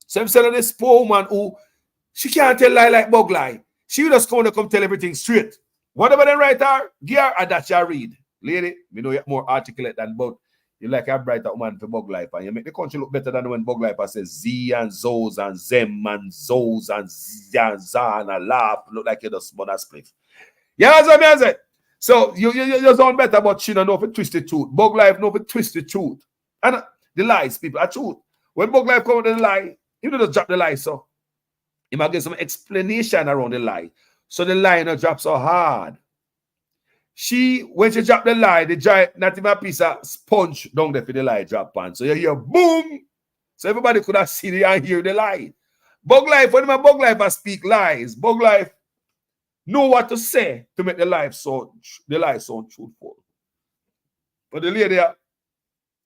So I'm saying this poor woman who she can't tell lie like bug lie. She just come tell everything straight. Whatever they write her, give her and that you read. Lady, we know you're more articulate than both. You like a brighter woman for bug life, and you make the country look better than when bug life says Z and Zos and Zem and Zos and Z and Za and a laugh. Look like you just spun a split. Yeah, that's what I said. So you sound better, but she don't know if it twist the truth. Bug life know if it twist the truth. And the lies, people, are truth. When bug life come with the lie, you don't just drop the lie, so you might get some explanation around the lie. So the lie not drop so hard. When she dropped the lie, the giant, not even a piece of sponge down there for the lie drop on. So you hear boom. So everybody could have seen it and hear the lie. Bug life, when my bug life speak lies, bug life know what to say to make the lie sound truthful. But the lady,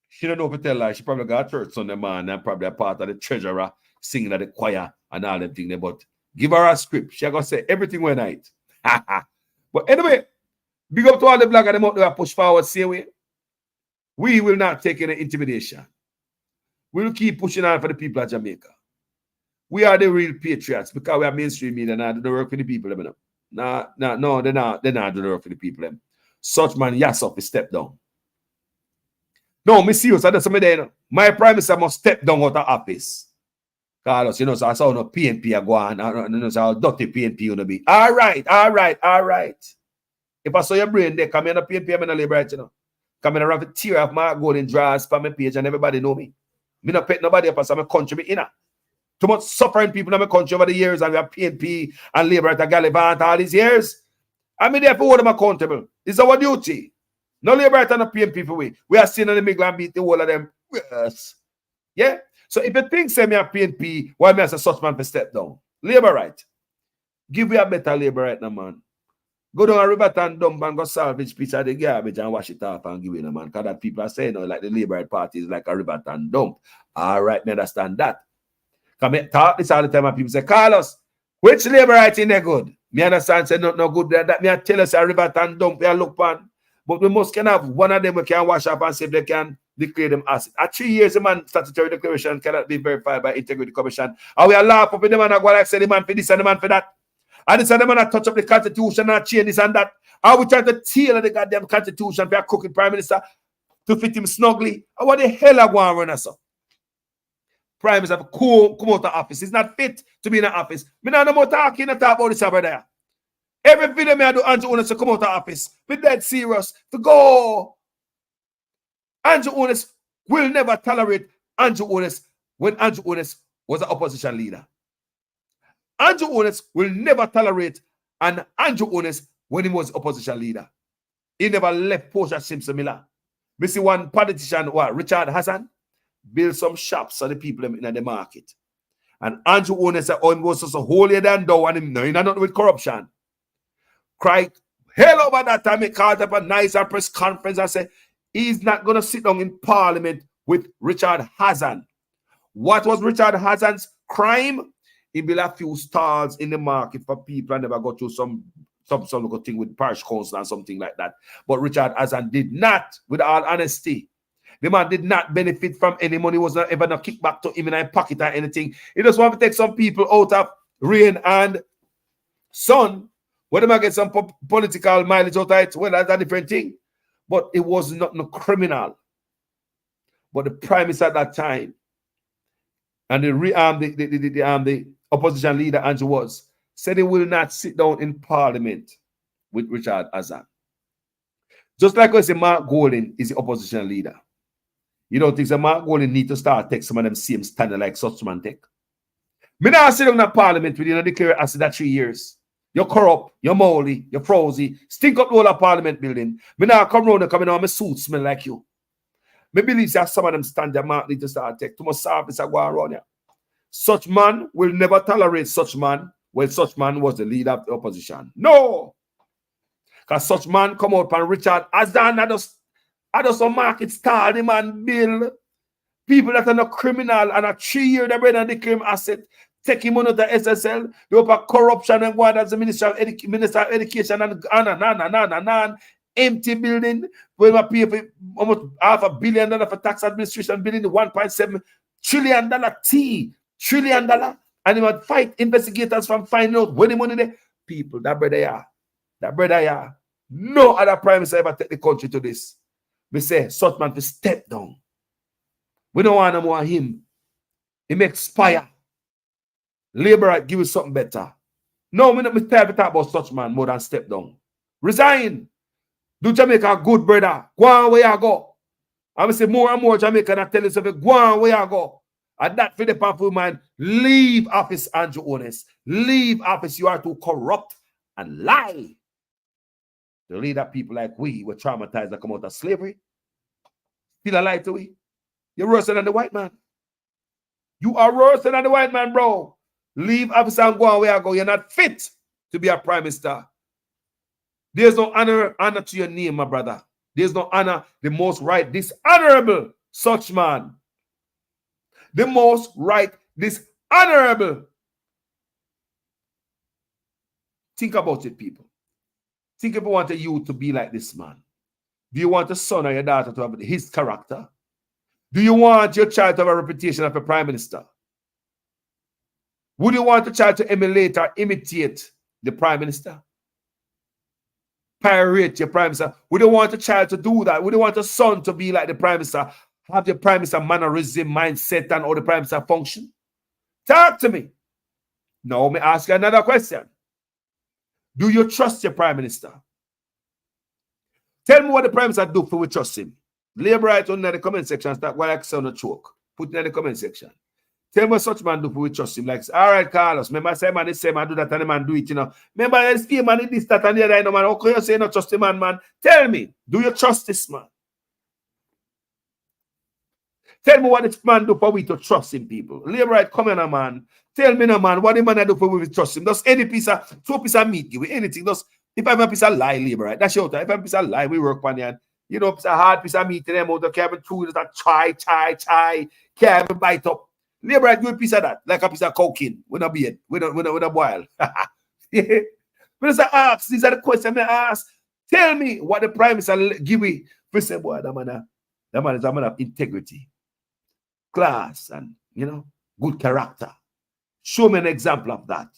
she don't know if to tell lies. She probably got a church Sunday man and probably a part of the treasurer singing at the choir and all them things. But give her a script. She gonna say everything when night. But anyway, big up to all the bloggers them out there push forward, say we will not take any intimidation. We will keep pushing on for the people of Jamaica. We are the real patriots because we are mainstream media and do the work for the people. No, they're not do the work for the people. Such man, yes, up, step down. No, me serious. I just me there. My prime minister must step down out of office. Carlos, you know, so I saw no PNP go on. You know, so how dirty PNP you know be. All right. If I saw your brain there, come in a PNP, I'm in a liberate, you know. Come in around the tear of my golden draws for my page and everybody know me. Me not pet nobody up as I'm a country, me inner. Too much suffering people in my country over the years and we have PNP and Labour at Gallivant all these years. I'm there for hold them accountable. It's our duty. No Labour and no PNP for we. We are seeing in the middle and beat the whole of them. Yes. Yeah. So if you think say me a PNP, why me as a such man for step down? Labour right. Give me a better Labour right now, man. Go down a river and dump and go salvage piece of the garbage and wash it off and give it a man. Because that people are saying, like the Labour Party is like a river and dump. All right, me understand that. Because I talk this all the time and people say, Carlos, which Labour right in there good? Me understand say not no good. That me I tell us a river and dump we look pan. But we must can have one of them we can wash up and see if they can declare them asset. At 3 years, the man statutory declaration cannot be verified by Integrity Commission. And we are laughing with the man and go like say the man for this and the man for that. And this and the man that touch up the constitution and change this and that. Are we trying to tailor the goddamn constitution for a crooked prime minister to fit him snugly? And what the hell are going to run us up? Prime minister have come out of office. He's not fit to be in the office. Me not no more talking and talk about this over there. Every video me I do Andrew Onis to come out of office. Be dead serious. To go. Andrew Onis will never tolerate Andrew Onis when Andrew Onis was an opposition leader. Andrew Onis will never tolerate an Andrew Onis when he was opposition leader. He never left Portia Simpson Miller. We see one politician, Richard Hassan, build some shops for the people in the market. And Andrew Onis said, oh, he was so holier than thou, and him knowing nothing with corruption. Cried hell over that time. He called up a nice press conference and said, he's not going to sit down in parliament with Richard Hassan. What was Richard Hassan's crime? He built a few stalls in the market for people and never go through some little thing with parish council and something like that. But Richard Hassan did not, with all honesty. The man did not benefit from any money. Was not ever no kickback to him in a pocket or anything. He just want to take some people out of rain and sun. Whether they get some political mileage out of it, well, that's a different thing. But it was not no criminal. But the prime minister at that time and the opposition leader Andrew was said he will not sit down in parliament with Richard Hassan. Just like I say, Mark Golding is the opposition leader. You don't think that Mark Golding need to start take some of them same standard like such man take? Me not sit down in parliament with you know declare after that 3 years. You're corrupt, you're moldy, you're prosy, stink up the whole of parliament building. Me now come round and come in on my suit smell like you. Me believe that some of them stand there, Mark need to start take too much service and go around here. Such man will never tolerate such man when such man was the leader of the opposition. No! Because such man come out and Richard Hassan I just some market stall the man bill. People that are not criminal and a 3 year they bring and they claim asset. Take him on the SSL, they open corruption and go as the Minister of Education and empty building where we pay for almost $500 million for tax administration building, the $1.7 trillion trillion, and he would fight investigators from finding out where the money there. People, that brother, no other prime minister ever take the country to this. We say, such man to step down. We don't want no more him. He may expire. Labour give you something better. No, we not tired to talk about such man more than step down. Resign. Do Jamaica good, brother. Go on where you go. I will say more and more Jamaican that tell yourself, go on where you go. And that for the powerful man, leave office, Andrew Onis. Leave office. You are too corrupt and lie. The leader people like we were traumatized that come out of slavery. Still a lie to we. You're worse than the white man. You are worse than the white man, bro. Leave office and go on where you go. You're not fit to be a prime minister. There's no honor to your name, my brother. There's no honor. The most right, dishonorable such man. The most right, dishonorable. Think about it, people. Think if you want a youth to be like this man. Do you want a son or your daughter to have his character? Do you want your child to have a reputation of a prime minister? Would you want a child to emulate or imitate the prime minister? pirate your prime minister. We don't want a child to do that. We don't want a son to be like the prime minister. Have your prime minister mannerism, mindset, and all the prime minister function. Talk to me. Now, me ask you another question. Do you trust your prime minister? Tell me what the prime minister do for we trust him. Labor right on the comment section. Start while I sound a choke. Put it in the comment section. Tell me what such man do for we trust him. Like, all right, Carlos. Remember, say man, this say man do that and the man do it, you know. Remember, this man this, that, and the other, you know, man. How can you say not trust the man? Tell me, do you trust this man? Tell me what this man do for we to trust him, people. Labor right, come on, man. Tell me, no man, what the man do for we to trust him. Just any piece of, 2 piece of meat, give me anything. Just, if I have a piece of lie, labor right, that's your time. If I have a piece of lie, we work on it. You know, it's a hard piece of meat in them out, the cabin through that chai, cabin bite up. Labor right, do a piece of that, like a piece of cocaine, with a beard, with a boil. Yeah. But ask, these are the questions I ask. Tell me what the prime minister give me. We say, boy, that man is a man of integrity, class, and, you know, good character. Show me an example of that.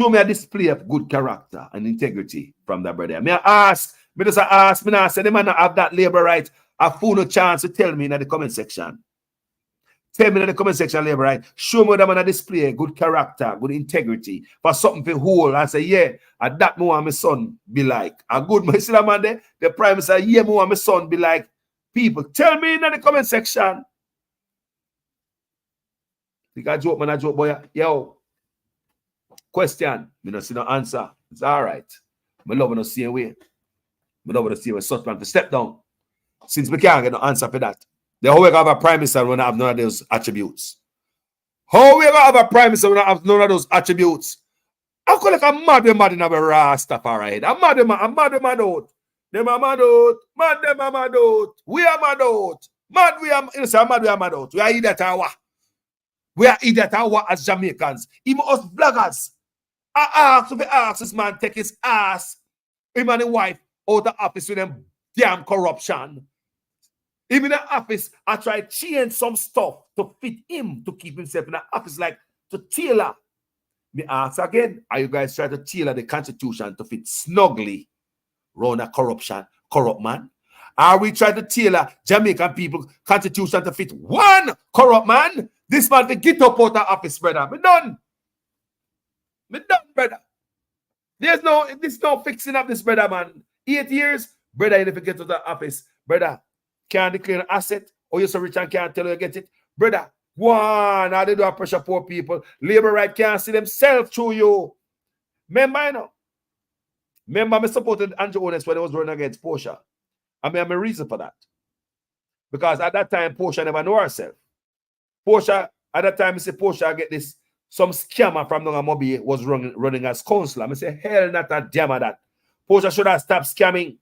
Show me a display of good character and integrity from that brother. Me ask, me just ask, me not say the man not have that labor right. I fool no chance to tell me in the comment section. Tell me in the comment section, labor right. Show me that man a display good character, good integrity for something for whole. And say, yeah, and that me want my son be like. A good man, see that man there? The prime minister, yeah, me want my son be like. People, tell me in the comment section. Think I joke, man, I joke, boy. Yo, question. Me not see no answer. It's all right. Me love no same way. Me love no same way. Such man to step down. Since we can't get no answer for that. Then how we have a prime minister when I have none of those attributes? How we have a prime minister when I have none of those attributes? I call like a mad in a Rastafari head. I'm mad out. Them are mad out. Mad them are mad out. We are mad out. Mad we are mad out. We are idiot hour. We are idiot hour as Jamaicans. Even us bloggers. I ask this man take his ass, him and his wife, out of office with them damn corruption. Even in the office, I try to change some stuff to fit him to keep himself in the office, like to tailor. Me ask again, are you guys trying to tailor the constitution to fit snugly around a corrupt man? Are we trying to tailor Jamaican people constitution to fit one corrupt man? This man will get up out of office, brother. Me done, brother. There's no fixing up this, brother, man. 8 years, brother, if you get to the office, brother, can't declare an asset, or you're so rich and can't tell you get it. Brother, one, how they do a pressure poor people. Labor right can't see themselves through you. Remember, you know? Remember, I supported Andrew Ones when he was running against Portia. I mean, I'm a reason for that. Because at that time, Portia never knew herself. Portia, at that time, I say Portia get this, some scammer from Mobi was running as councillor. I say, hell, not a damn of that. Portia should have stopped scamming.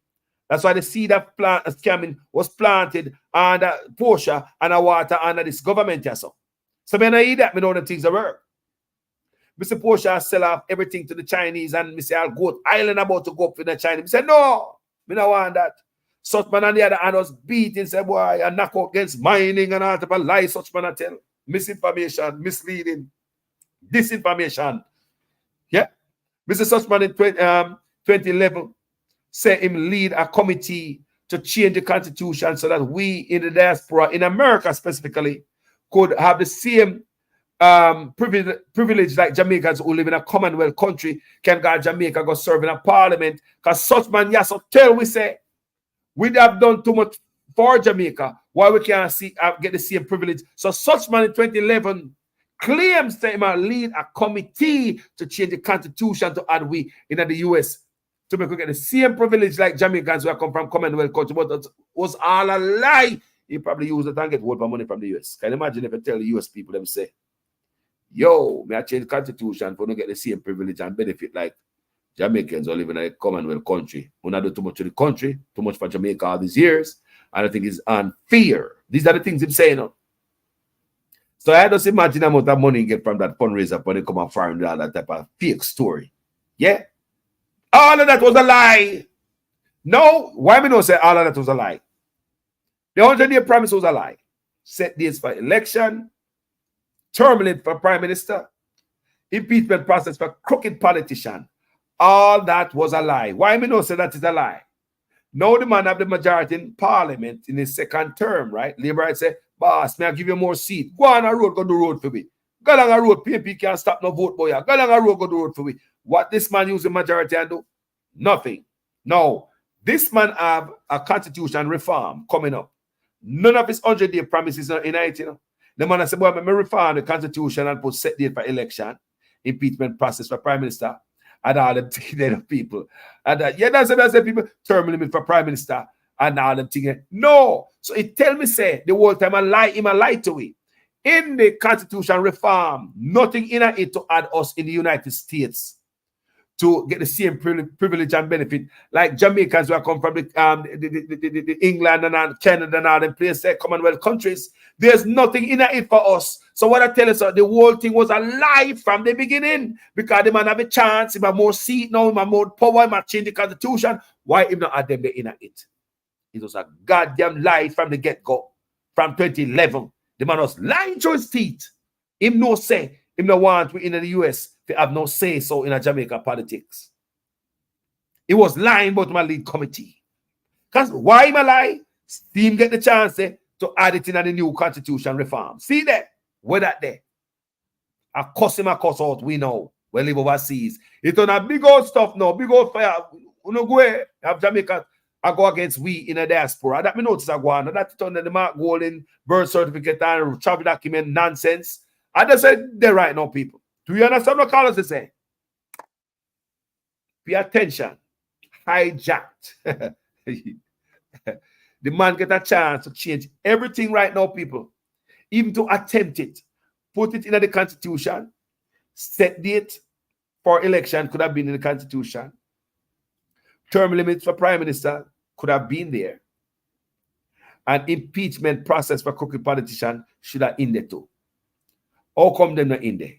That's why the seed of scamming was planted under Portia and a water under this government. So when I hear that, I know the things that work. Mr. Portia sell off everything to the Chinese and Mr. I'll go island about to go up in the Chinese. I said, no, I don't want that. Such man on the other hand was beating, say, boy, and knock out against mining and all type of lies. Such man I tell. Misinformation, misleading, disinformation. Yeah. Mr. Suchman in 2011 say him lead a committee to change the constitution so that we in the diaspora, in America specifically, could have the same privilege like Jamaicans who live in a Commonwealth country can go to Jamaica, go serve in a parliament. Because such man, yes, so tell we say, we have done too much for Jamaica. Why we can't get the same privilege? So such man in 2011 claims that he might lead a committee to change the constitution to add we in the US to make we get the same privilege like Jamaicans who come from Commonwealth country, but it was all a lie. He probably use it and get world money from the US. Can you imagine if I tell the US people them say, yo, may I change the constitution for to get the same privilege and benefit like Jamaicans who live in a Commonwealth country. We not do too much to the country, too much for Jamaica all these years. And I think it's unfair. These are the things I'm saying. No? So I just imagine how much money you get from that fundraiser when they come and find all that type of fake story. Yeah? All of that was a lie. No, why me not say all of that was a lie? The 100-day promise was a lie. Set dates for election, term limit for prime minister, impeachment process for crooked politician, All that was a lie. Why me no say that is a lie? Now the man have the majority in parliament in his second term, right? Labour say, boss, may I give you more seat. Go on a road, go do road for me. Go along a road, PNP can't stop no vote, boy. Go along a road, go do road for me. What this man use the majority and do? Nothing. No. This man have a constitution reform coming up. None of his 100-day promises are in it, you know. The man said, boy, me reform the constitution and put set date for election, impeachment process for prime minister, and all them people. And yeah, that's what people term limit for prime minister and all them things. No. So it tell me, say, the whole time I lie, him a lie to it. In the constitution reform, nothing in it to add us in the United States to get the same privilege and benefit like Jamaicans who are come from the England and Canada and all them places, Commonwealth countries. There's nothing in it for us. So what I tell you, the whole thing was a lie from the beginning because the man have a chance, he have more seat now, he have more power, he might change the constitution. Why him not add them in it? It was a goddamn lie from the get-go. From 2011, the man was lying to his teeth. Him no say, him no want we in the US to have no say so in a Jamaica politics. He was lying about my lead committee. Because why him a lie? Him get the chance to add it in the new constitution reform. See that? Where that there? I cuss him, I cuss out, we know. We live overseas. It's on a big old stuff now, big old fire. You know, go ahead. Have Jamaica, I go against we in a diaspora. That me notice I go on. That it on the Mark Golden birth certificate and travel document nonsense. I just said they're right now, people. Do you understand what Carlos is saying? Pay attention. Hijacked. The man get a chance to change everything right now, people. Even to attempt it. Put it in the constitution. Set date for election could have been in the constitution. Term limits for prime minister could have been there. And impeachment process for crooked politician should have in there too. How come them not in there?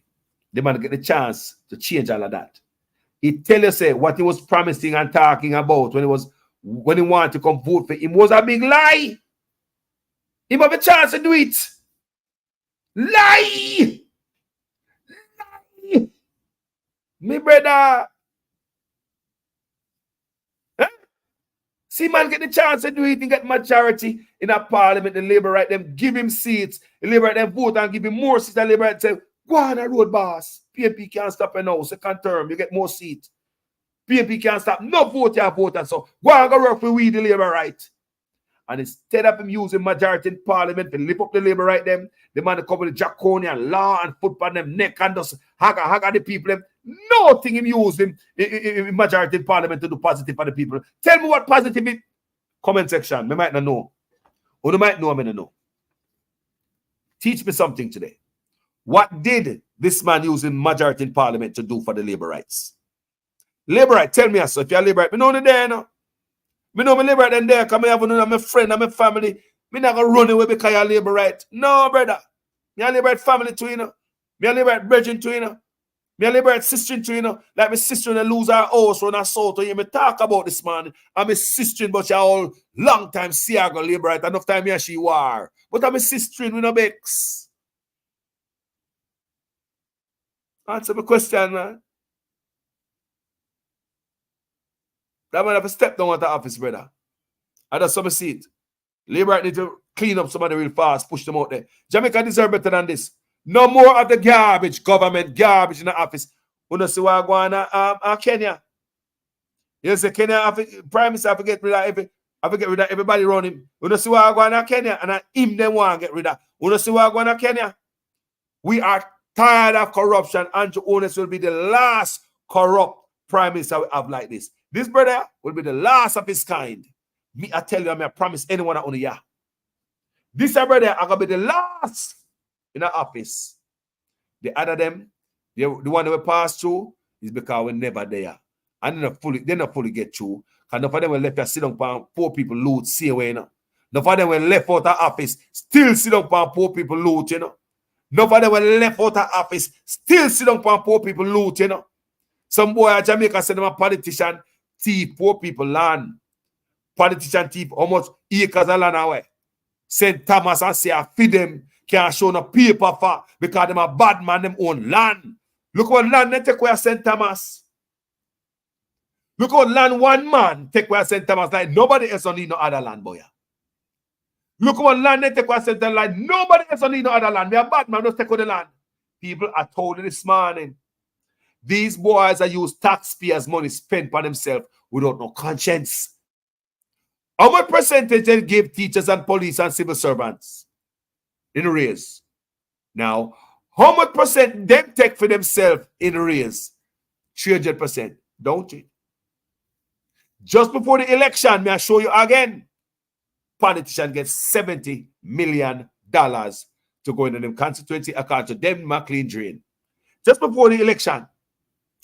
They might get the chance to change all of that. It tell you say what he was promising and talking about when he wanted to come vote for him was a big lie. He have a chance to do it. Lie! Lie! Me brother. Huh? See man get the chance to do it and get majority in a parliament, the Labour right them give him seats, the Labour right them vote and give him more seats, the Labour right say, go on a road boss. PNP can't stop you now. Second term, you get more seats. PNP can't stop. No vote, you vote and so. Go on go work for we, the Labour right. And instead of him using majority in parliament to lift up the Labour right them, the man come with the draconian law and foot on them neck and just hagga the people. Nothing him use him in majority in parliament to do positive for the people. Tell me what positive is. Comment section. Me might not know. Or you might know, I may not know. Teach me something today. What did this man using majority in parliament to do for the Labour rights? Labour right, tell me so. If you're Labour right, me know the there now. Me know me Labour right and there, because I have my friend and my family. Me not gonna run away because you're Labour right. No, brother. Me a Labour right family too, you know. Me a Labour right brethren too, you know. Me a Labour right sister too, you know. Like my sister and lose her house when I saw to hear me talk about this man. I'm a sister, but she all long time see I go Labour right. Enough time here she war. But I'm a sister with no bex. Answer my question, man. That man have to step down at the office, brother. I just some see it. Labour need to clean up somebody real fast, push them out there. Jamaica deserve better than this. No more of the garbage, government garbage in the office. You know, see what going on Kenya. You say Kenya, Prime Minister, I get rid of everybody around him. You know, see what going on Kenya, and him them want to get rid of. You know, see what going on Kenya. We are tired of corruption. Andrew Ones will be the last corrupt Prime Minister we have like this. This brother will be the last of his kind. Me, I tell you, I promise anyone on the year. This brother are gonna be the last in the office. The other them, the one that we pass through is because we're never there. And they not fully get through. And none of them will left us sit down for poor people loot, see away, you know. None of them will left out the office, still sit down for poor people loot, you know. None of them will left out the office, still sit down for poor people loot, you know. Some boy at Jamaica said them a politician thief poor people land. Politician thief almost acres of land away. St. Thomas and say I feed them can't show no paper for because them a bad man them own land. Look what land they take away St. Thomas. Look how land one man take away St. Thomas like nobody else don't need no other land, boy. Look how land they take away St. Thomas like nobody else don't need no other land. We are bad man, just take away the land. People are told this morning, these boys are use taxpayers' money spent by themselves without no conscience. How much percentage they give teachers and police and civil servants in raise? Now, how much percent them take for themselves in raise? 300%, don't it? Just before the election, may I show you again? Politicians get $70 million to go into them constituency account to them McLean drain. Just before the election,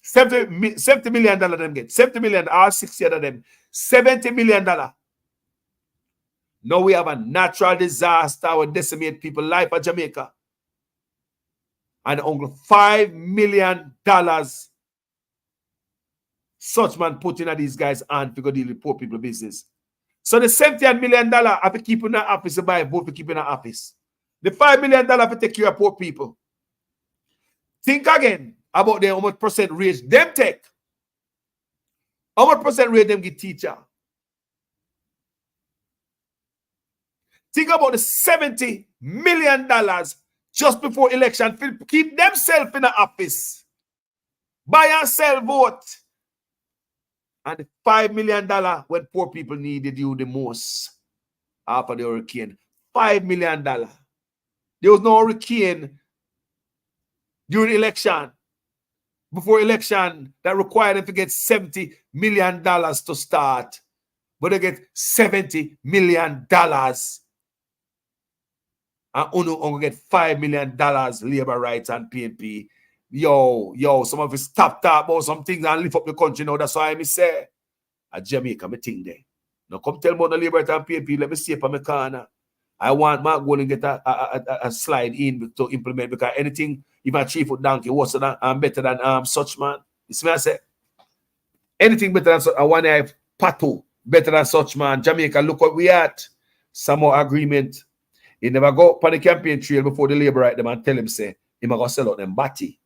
$70 million them get. $70 million, or 60 of them. $70 million. Now we have a natural disaster that will decimate people's life in Jamaica. And only $5 million such man put in at these guys' hand to go deal with poor people business. So the $70 million have to keep in the office to buy a vote to keep in the office. The $5 million have to take care of poor people. Think again about the how much percent raise them take. How much percent raise them give teacher? Think about the $70 million just before election. Keep themselves in the office. Buy and sell vote. And the $5 million when poor people needed you the most after the hurricane. $5 million. There was no hurricane during election. Before election, that required them to get $70 million to start. But they get $70 million. And Uno get $5 million labor rights and PNP. Yo, some of us stop talk about some things and lift up the country now. That's why I say, at Jamaica, me think there. Now come tell me the labor rights and PNP, let me see up on my corner. I want Mark going to get a slide in to implement because anything, even a 3-foot donkey, worse than better than such man. You see me I say? Anything better than such, I want to have Pato better than such man. Jamaica, look what we at. Some more agreement. He never go up on the campaign trail before the labor right them and tell him say, he might go sell out them batty.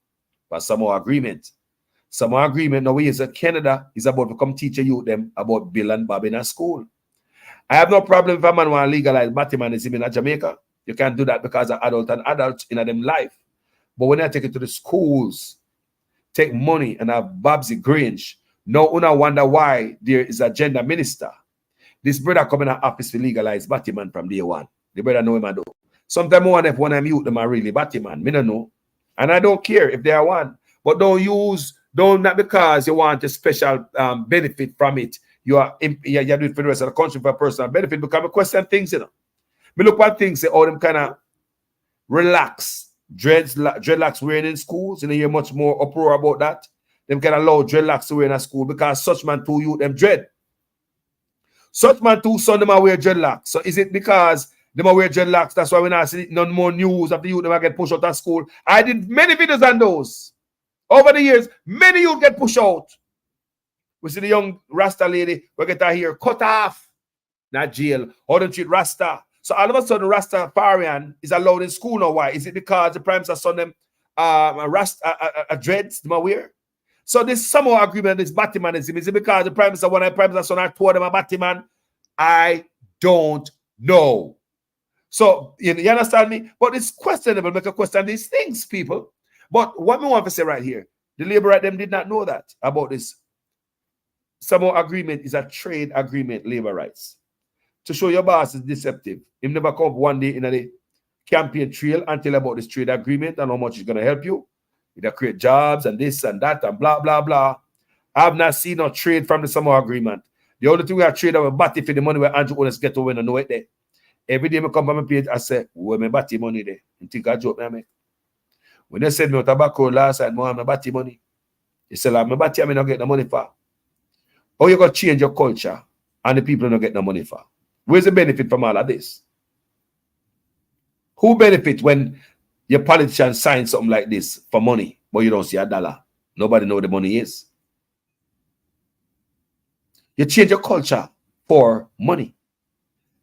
But some more agreement. Some more agreement now we is at Canada is about to come teach you them about Bill and Bob in a school. I have no problem if a man want to legalize Batmanism in Jamaica. You can't do that because of adults in them life. But when I take it to the schools, take money and have Babsy Grange, no one wonder why there is a gender minister. This brother come in the office to legalize Batman from day one. The brother know him and do. Sometimes I wonder if one of them youth them are really Batman. Me don't know. And I don't care if they are one. But don't not because you want a special benefit from it. You're doing it for the rest of the country for personal benefit because I question things, you know. Me look at things, say, all them kind of relax, dreadlocks wearing in schools, and you hear much more uproar about that. Them kind of allow dreadlocks to wear in a school because such man too you them dread. Such man too son them wear dreadlocks. So is it because them wear dreadlocks? That's why we not see none more news of the youth them get pushed out of school. I did many videos on those. Over the years, many youth get pushed out. We see the young Rasta lady, we get her hair cut off, not jail. How don't treat Rasta? So all of a sudden, Rastafarian is allowed in school now. Why? Is it because the Prime Minister son them dreads them wear? So this somehow agreement, this Batmanism, is it because the Prime Minister, when the Prime Minister son told them a Batman? I don't know. So you understand me? But it's questionable. Make a question these things, people. But what we want to say right here, the labor right them did not know that about this. Some agreement is a trade agreement, labor rights. To show your boss is deceptive. He never come up one day in a campaign trail and tell about this trade agreement and how much it's going to help you. It'll create jobs and this and that and blah, blah, blah. I have not seen no trade from the summer agreement. The only thing we have trade with Batty for the money where Andrew owners get to win and know it there. Every day I come on my page, I say, where my Batty money there? You think I joke now, man? When they send me tobacco last night, I have my Batty money. They say, like, my Batty, I not get the money for. How you going to change your culture and the people don't get no money for? Where's the benefit from all of this? Who benefit when your politicians sign something like this for money, but you don't see a dollar? Nobody know where the money is. You change your culture for money.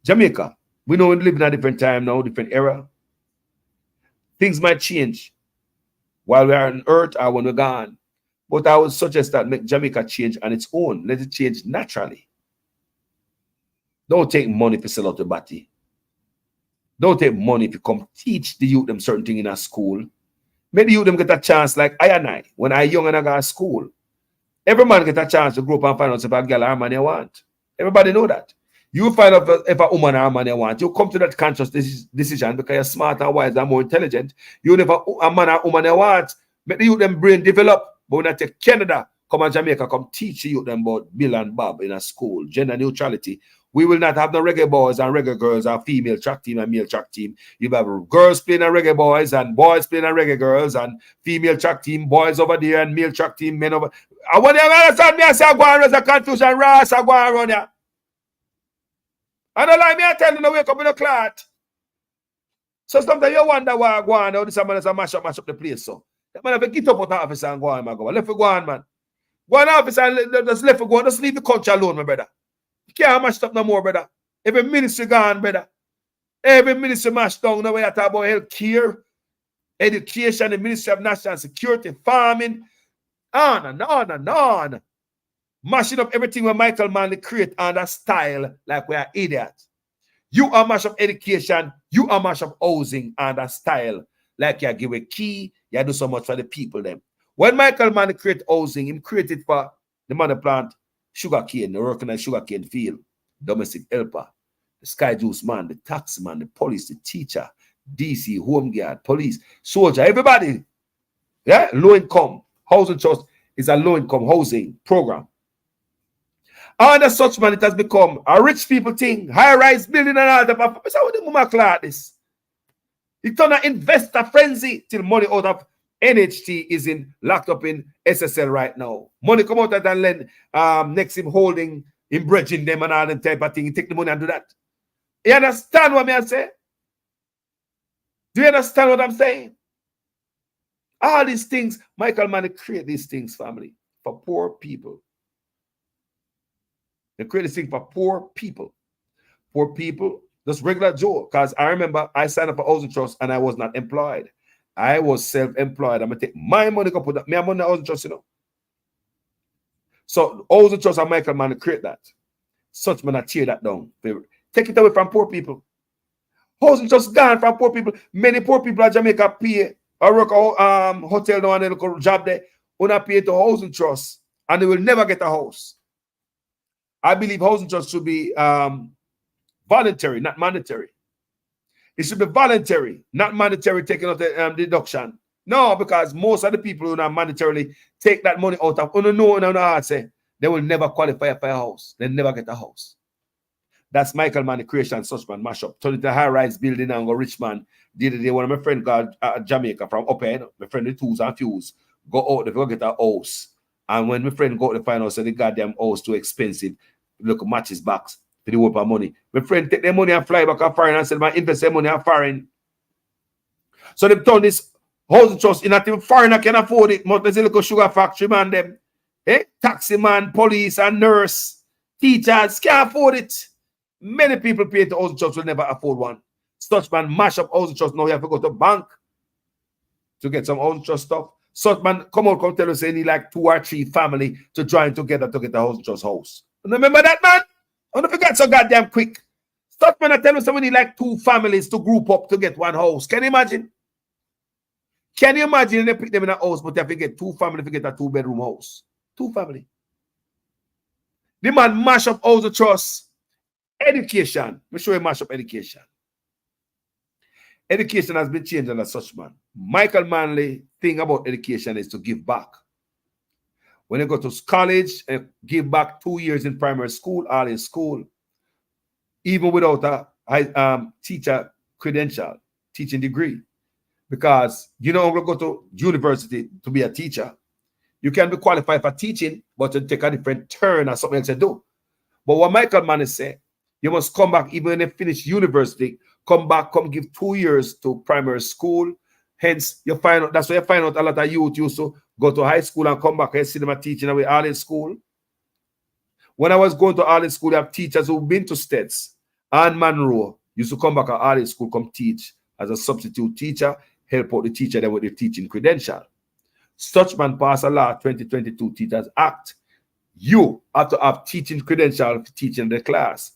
Jamaica, we know we live in a different time now, different era. Things might change while we are on earth or when we're gone. But I would suggest that make Jamaica change on its own. Let it change naturally. Don't take money to sell out the body. Don't take money to come teach the youth them certain thing in a school. Maybe you them get a chance like I and I. When I young and I got to school, every man get a chance to grow up and find out if a girl or man you want. Everybody know that. You find out if a woman or man you want. You come to that conscious decision because you're smart and wise and more intelligent. You never a man or woman you want. Make the youth them brain develop. But when I take Canada, come and Jamaica, come teach you them about Bill and Bob in a school, gender neutrality. We will not have no reggae boys and reggae girls and female track team and male track team. You have girls playing a reggae boys and boys playing a reggae girls and female track team, boys over there and male track team, men over. I want you to understand me, I say, I go and raise a confusion, Ras, I go and run ya. I don't like me, I tell you to wake up in the clot. So sometimes you wonder why I go on, how this man is a mash up the place. So, that man have to get up with the office and go on, man. Left for go on, man. Go on office and just left for go on. Just leave the country alone, my brother. You can't mash up no more, brother. Every ministry gone, brother. Every ministry mashed down. Now we talk about health care, education, the Ministry of National Security, farming, on and on and on. Mashing up everything where Michael Manley create on a style like we are idiots. You are mash up education, you are mash up housing and a style like you give a key, you do so much for the people them. When Michael Manley create housing, he created for the money plant, sugar cane, the recognized sugar cane field, domestic helper, the sky juice man, the tax man, the police, the teacher, DC, home guard, police, soldier, everybody. Yeah, low income housing trust is a low income housing program. And as such, man, it has become a rich people thing, high-rise building and all that. So how the mama clock this? It turned an investor frenzy till money out of NHT is locked up in SSL right now. Money come out and lend next him holding, him bridging them and all that type of thing. He take the money and do that. You understand what I say? Do you understand what I'm saying? All these things, Michael Manley create these things, family, for poor people. They create this thing for poor people. Poor people, just regular Joe. Because I remember I signed up for Housing Trust and I was not employed. I was self-employed. I'm going to take my money, go put that. Me, I'm on the Housing Trust, you know. So Housing Trust and Michael Manley create that. Such man, I tear that down. Take it away from poor people. Housing Trust gone from poor people. Many poor people in Jamaica pay or work a hotel now and they look a job there. Una pay to Housing Trust and they will never get a house. I believe Housing Trust should be voluntary, not mandatory. It should be voluntary, not mandatory taking out the deduction. No, because most of the people who not mandatorily take that money out of, say, they will never qualify for a house. They never get a house. That's Michael Manley creation, such man, mash up. Turn it to high-rise building and go rich man. The other day, one of my friends got Jamaica from up here, my friend the tools and fuse, go out, they go get a house. And when my friend go to the final, said the goddamn house too expensive, look matches box for the whole money. My friend take their money and fly back to foreign and said, man, invest their money in foreign. So they turn this Housing Trust in that foreigner can afford it. But there's a little sugar factory man, them. Taxi man, police and nurse, teachers can't afford it. Many people pay to Housing Trust will never afford one. Such man mash up Housing Trust. Now you have to go to bank to get some Housing Trust stuff. Such man come out, come tell us they need like 2 or 3 family to join together to get a Housing Trust house. And remember that, man? I don't forget so goddamn quick. Such man I tell us we need like 2 families to group up to get one house. Can you imagine? Can you imagine they pick them in a house, but they have to get 2 families to get a 2-bedroom house? 2 family. The man mash up Housing Trust. Education. Let me show you mash up education. Education has been changed under such man. Michael Manley thing about education is to give back. When you go to college and give back 2 years in primary school, all in school, even without a teacher credential, teaching degree. Because you don't go to university to be a teacher. You can be qualified for teaching, but to take a different turn or something else to do. But what Michael Manley said, you must come back, even when you finish university, come back, come give 2 years to primary school. Hence, you find out that's why you find out a lot of youth used to go to high school and come back and see them teaching away all in school. When I was going to all in school, you have teachers who've been to States and Monroe used to come back at all in school, come teach as a substitute teacher, help out the teacher then with the teaching credential. Suchman passed a law 2022 Teachers Act. You have to have teaching credential for teaching the class.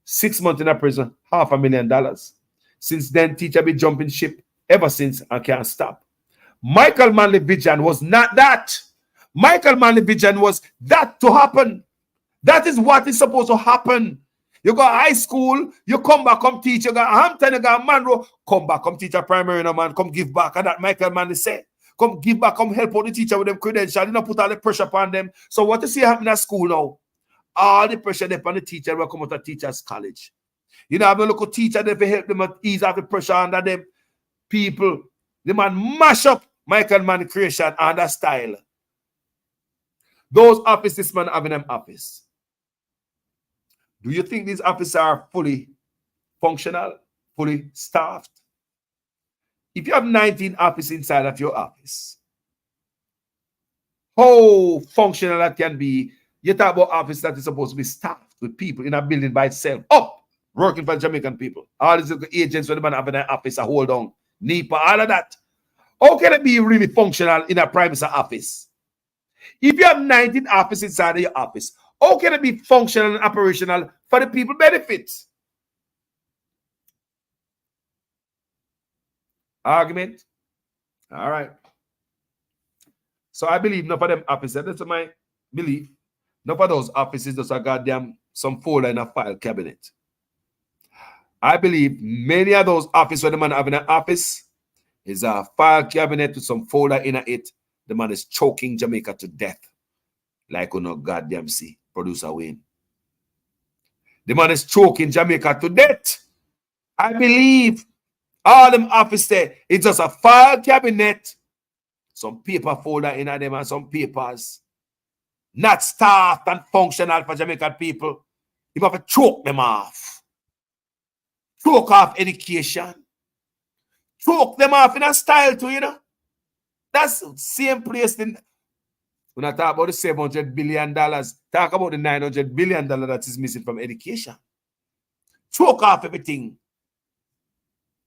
6 months in a prison, $500,000. Since then, teacher be jumping ship ever since and can't stop. Michael Manley vision was not that. Michael Manley vision was that to happen. That is what is supposed to happen. You go high school, you come back, come teach. You go Hampton, you go Monroe, come back, come teach a primary, no man, come give back. And that Michael Manley said, come give back, come help out the teacher with them credentials. You don't put all the pressure upon them. So what you see happening at school now? All the pressure upon the teacher will come out of teachers' college. You know, have a local teacher there to help them ease off the pressure under them people. The man mash up Michael Manley creation and that style. Those offices, this man having them office. Do you think these offices are fully functional, fully staffed? If you have 19 offices inside of your office, how functional that can be? You talk about office that is supposed to be staffed with people in a building by itself, working for Jamaican people. All these agents when the man having an office, a hold on, NEPA, all of that. How can it be really functional in a private office? If you have 19 offices inside of your office, how can it be functional and operational for the people benefits? Argument? All right. So I believe enough of them offices, that's my belief. Enough of those offices just a goddamn some folder in a file cabinet. I believe many of those offices where the man having an office is a file cabinet with some folder in it. The man is choking Jamaica to death. Like on no goddamn see, producer Wayne. The man is choking Jamaica to death. I believe all them office there, it's just a file cabinet, some paper folder in them and some papers. Not staffed and functional for Jamaican people. You have to choke them off. Choke off education. Choke them off in a style too, you know. That's the same place. When I talk about the $700 billion, talk about the $900 billion that is missing from education. Choke off everything.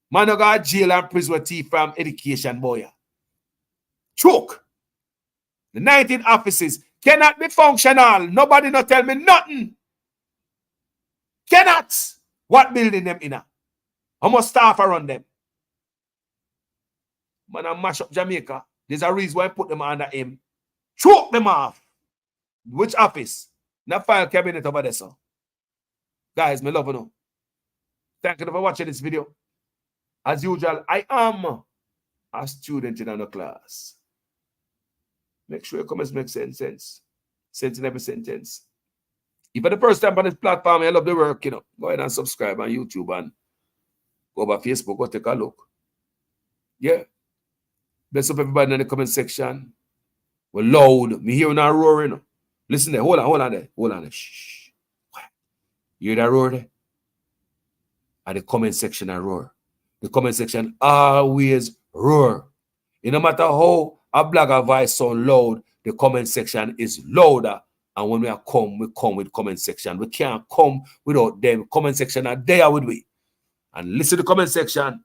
Man, you got jail and prison with teeth from education, boy. Choke. The 19 offices cannot be functional. Nobody not tell me nothing. Cannot. What building them in? How much staff around them? Man, I mash up Jamaica. There's a reason why I put them under him. Choke them off. Which office? Not file cabinet over there, sir. Guys, me love you. Thank you for watching this video. As usual, I am a student in another class. Make sure your comments make sense. Sense in every sentence. If for the first time on this platform, I love the work, you know, go ahead and subscribe on YouTube and go over Facebook, go take a look. Yeah. Bless up everybody in the comment section. We're loud. Me hearing a roar, you know. Listen there. Hold on there. Shh. You hear that roar there? At the comment section, I roar. The comment section always roar. No matter how a blogger voice sound loud, the comment section is louder. And when we come with comment section. We can't come without them. Comment section are there with we. And listen to the comment section.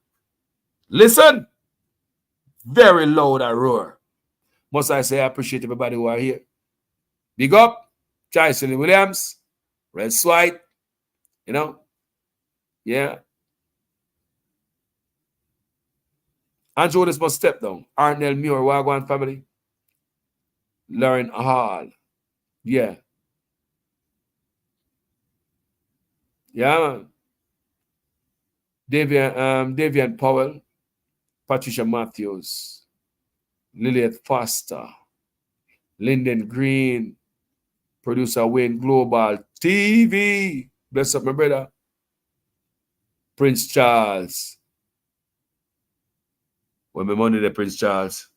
Listen. Very loud and roar. Must I say I appreciate everybody who are here. Big up. Joycelyn Williams. Red Swipe. You know. Yeah. Andrew, this must step down. Arnell Muir, Wagwan family. Lauren Hall. Yeah. Yeah, man. Davian Powell. Patricia Matthews. Lilith Foster. Lyndon Green. Producer Wayne Global TV. Bless up, my brother. Prince Charles. Where my money there, Prince Charles?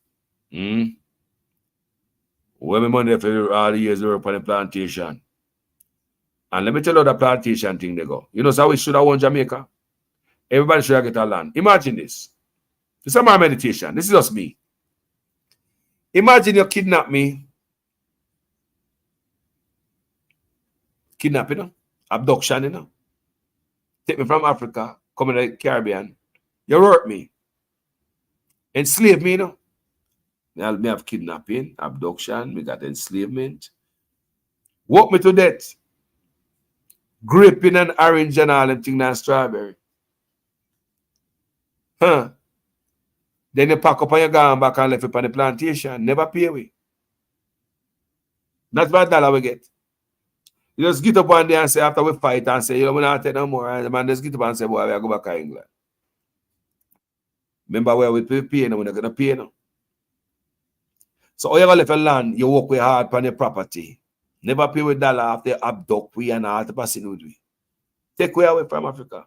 Where my money there for all the years they work on the plantation? And let me tell you the plantation thing they go. You know how we should have won Jamaica? Everybody should have get a land. Imagine this. This is my meditation. This is just me. Imagine you kidnap me. Kidnapping, you know? Abduction, you know? Take me from Africa, come in the Caribbean. You hurt me. Enslave me, you know? Me have kidnapping, abduction, me got enslavement. Walk me to death. Graping and orange and all them things and strawberry. Huh? Then you pack up and you go back and left it on the plantation. Never pay away. That's what dollar we get. You just get up one day and say, after we fight, and say, you know, we're not take no more. And the man just get up and say, boy, we go back to England. Remember where we pay now, we're not going to pay now. So all you got left a land, you work with hard on your property. Never pay with dollar after you abduct we and all the passing with we. Take away from Africa.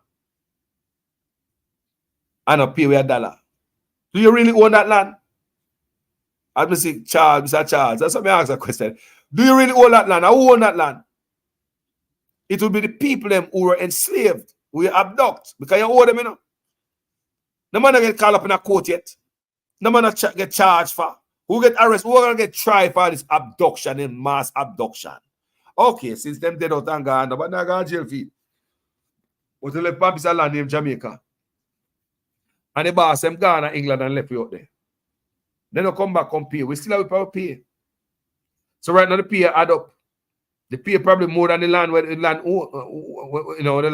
And not pay with a dollar. Do you really own that land? As me say, Charles, Mr. Charles, that's what I ask a question. Do you really own that land? I own that land. It will be the people them who were enslaved, who you abduct, because you owe them, you know. No man get called up in a court yet. No man get charged for. Who get arrested? Who gonna get tried for this abduction and mass abduction? Okay, since them dead out and gone, but now gone jail fee. But they left Papi's a land named Jamaica. And the boss them gone to England and left you out there. Then they come back and pay. We still have to pay. So right now the pay add up. The pay probably more than the land where the land, you know, the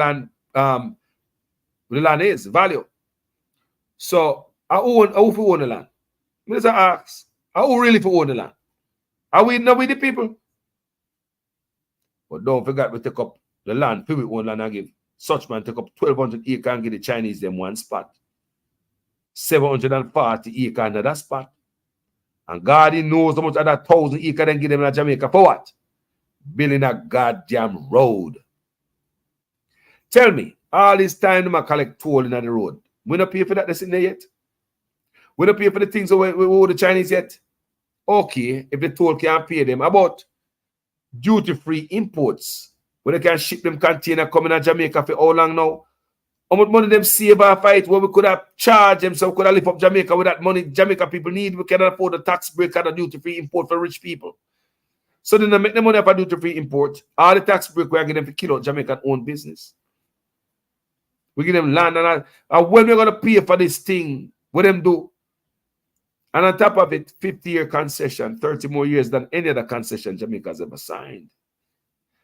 land is value. So I own the land. I just ask, I really for own the land. Are we not with the people? But don't forget we take up the land, people own land and give. Such man take up 1,200 acres and give the Chinese them one spot. 740 acres another spot. And God he knows how much other 1,000 acres then give them in Jamaica for what? Building a goddamn road. Tell me, all this time I collect toll in the road. We not pay for that that's in there yet? We don't pay for the things we owe the Chinese yet. Okay, if the toll can't pay them, about duty-free imports, when they can ship them container coming to Jamaica for how long now? How much money them save our fight where we could have charged them so we could have lift up Jamaica with that money Jamaica people need. We cannot afford the tax break and the duty-free import for rich people. So then they make the money for duty-free import. All the tax break we are giving them to kill out Jamaican own business. We give them land and when we're going to pay for this thing, what them do? And on top of it, 50-year concession, 30 more years than any other concession Jamaica has ever signed.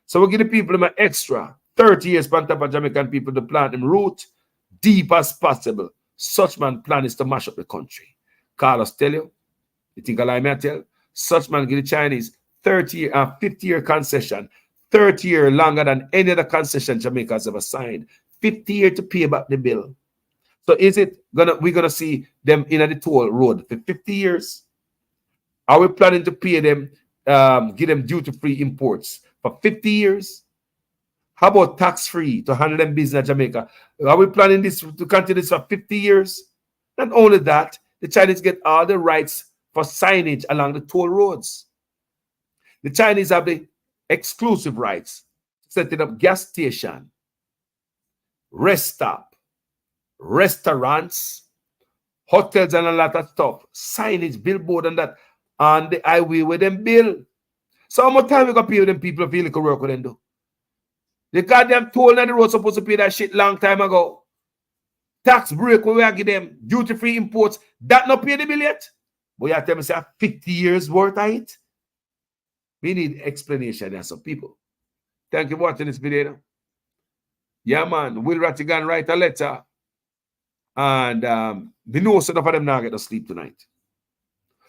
So we give the people an extra 30 years on top of Jamaican people to plant them root deep as possible. Such man plan is to mash up the country. Carlos tell you think I lie me I tell? Such man give the Chinese 50-year concession, 30 years longer than any other concession Jamaica has ever signed. 50 years to pay back the bill. So is it we're gonna see them in the toll road for 50 years? Are we planning to pay them, give them duty-free imports for 50 years? How about tax-free to handle them business in Jamaica? Are we planning this to continue this for 50 years? Not only that, the Chinese get all the rights for signage along the toll roads. The Chinese have the exclusive rights setting up gas station, rest stop, restaurants, hotels, and a lot of stuff. Signage, billboard, and that on the highway with them bill. So how much time we gonna pay them people if you can work with them do? The goddamn toll on the road supposed to pay that shit long time ago. Tax break we are give them, duty-free imports, that not pay the bill yet. But you have to tell me say 50 years worth of it. We need explanation there, some people. Thank you for watching this video. Yeah, man. Will Rattigan write a letter. And they know so enough of them now get to sleep tonight.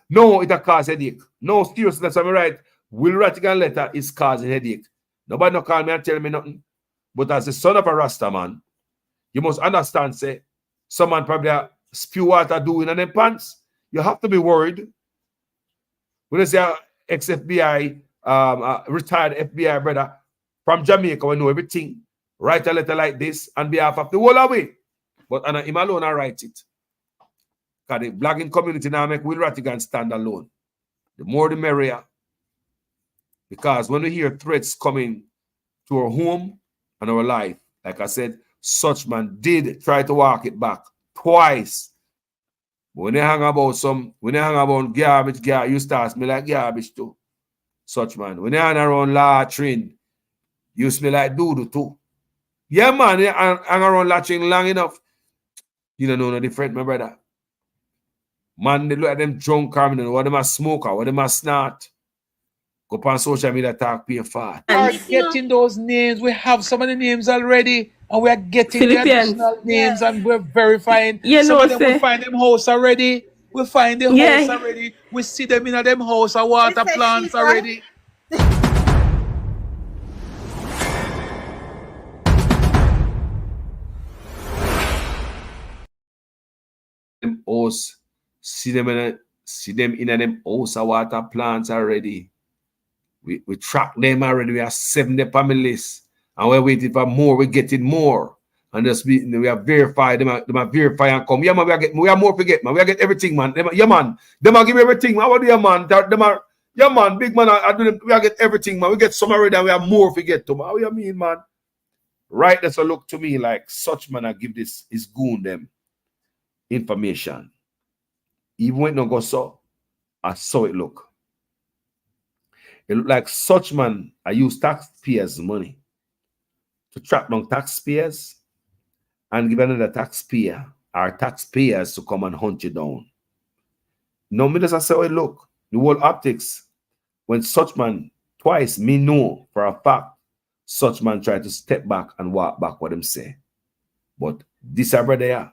No, it a cause headache. No, seriously, that's what I'm right. Will Rattigan letter is causing headache. Nobody no call me and tell me nothing. But as the son of a Rasta man, you must understand, say, someone probably spew water doing in them pants. You have to be worried. When they say ex-FBI, retired FBI brother from Jamaica, we know everything. Write a letter like this on behalf of the whole away. But him alone I write it. Because the blogging community now make Will Rattigan stand alone. The more the merrier. Because when we hear threats coming to our home and our life, like I said, such man did try to walk it back twice. But when they hang about garbage, you start smell like garbage too. Such man. When they hang around latrine, you smell like doodoo too. Yeah, man, they hang around latrine long enough. You don't know no different, my brother. Man, they look at them drunk criminal, what them a smoker, what them a snort. Go on social media talk, pay fat. We are getting those names. We have some of the names already, and we are getting the additional names, and we're verifying. Some of them, we find them house already. We find the house already. We see them in them house and water plants already. Them house, see them in them house and water plants already. We track them already. We are 7 up on the list. And we're waiting for more. We're getting more. And we are verified. Them are verify and come. Yeah, man, we are more to get, man. We are get everything, man. Yeah, man. Them are give everything, man. What do you, man? Yeah, man. Big man, we are get everything, man. We get some already and we have more to get to, man. What do you mean, man? Right, that's a look to me like such man I give this his goon them information. Even when it don't go so, I saw it look. It look like such man I use taxpayers' money to track down taxpayers and give another taxpayer or taxpayers to come and hunt you down. No, me just say, oh, look, the whole optics, when such man twice, me know for a fact, such man try to step back and walk back what them say. But this brother here,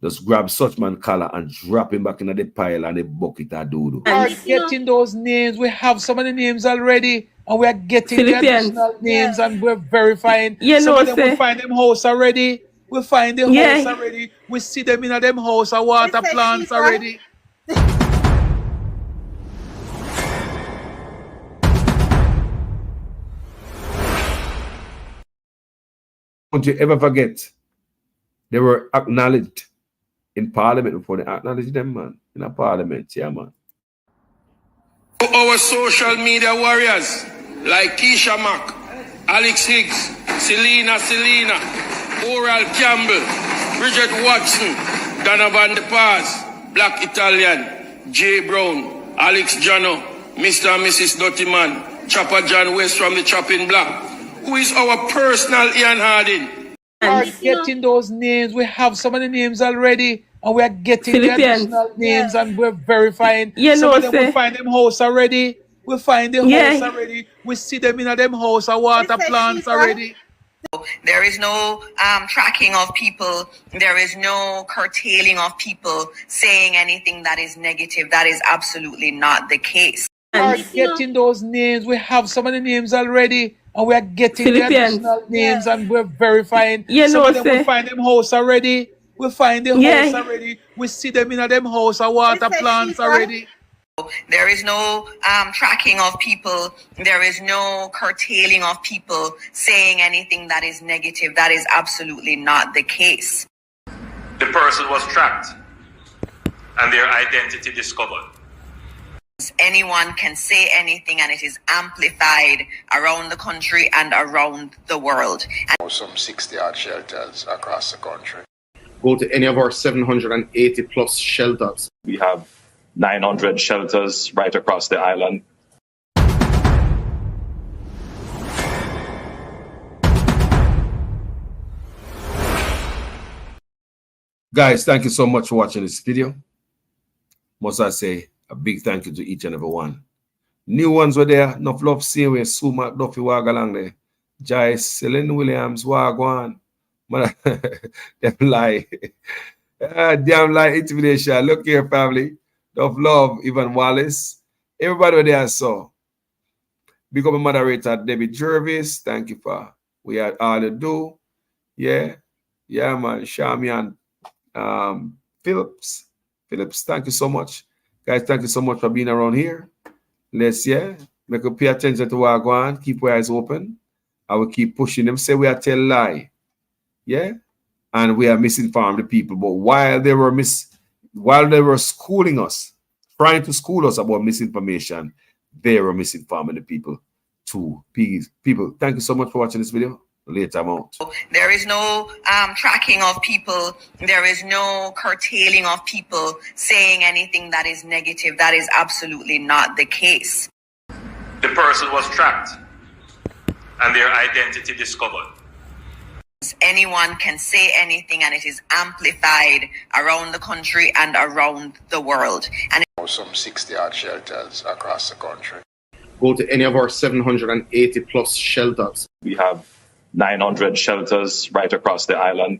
just grab such man collar and drop him back in the pile and the bucket of doodoo. We are getting those names. We have some of the names already, and we are getting the additional names, and we're verifying. Some of them, we find them house already. We find the house already. We see them in them house and water plants already. Don't you ever forget, they were acknowledged in Parliament before they acknowledge them, man. In a Parliament, yeah, man. Our social media warriors like Keisha Mack, Alex Higgs, Selena, Oral Campbell, Bridget Watson, Donovan De Paz, Black Italian, Jay Brown, Alex Jano, Mr. and Mrs. Dottyman, Chopper John West from the Chopping Block, who is our personal Ian Harding. We are getting those names. We have some of the names already, and we are getting the additional names, and we're verifying. Some of them, we find them house already. We find the house already. We see them in them house and water plants already. There is no tracking of people. There is no curtailing of people saying anything that is negative. That is absolutely not the case. We are getting those names. We have some of the names already, and we are getting the additional names, and we're verifying. Some of them, we find them house already. We find the house already. We see them in them house and water plants already. There is no tracking of people. There is no curtailing of people saying anything that is negative. That is absolutely not the case. The person was tracked and their identity discovered. Anyone can say anything, and it is amplified around the country and around the world. And some 60-odd shelters across the country. Go to any of our 780 plus shelters. We have 900 shelters right across the island. Guys, thank you so much for watching this video. Must I say a big thank you to each and every one. New ones were there. Enough love, see where Sumac Duffy walk along there. Jai, Celine Williams, Wagwan. Them lie. Damn lie intimidation. Look here, family. Enough love, Evan Wallace. Everybody were there I saw. Become a moderator, Debbie Jervis. Thank you for we had all to do. Yeah. Yeah, man. Shamian Phillips, thank you so much. Guys, thank you so much for being around here. Let's, make you pay attention to what I go on. Keep your eyes open. I will keep pushing them. Say we are tell lie. Yeah? And we are misinformed the people. But while they were schooling us, trying to school us about misinformation, they were misinforming the people too. People, thank you so much for watching this video. Later, I'm out. There is no tracking of people. There is no curtailing of people saying anything that is negative. That is absolutely not the case. The person was tracked and their identity discovered. Anyone can say anything and it is amplified around the country and around the world. And some 60-odd shelters across the country. Go to any of our 780 plus shelters. We have 900 shelters right across the island.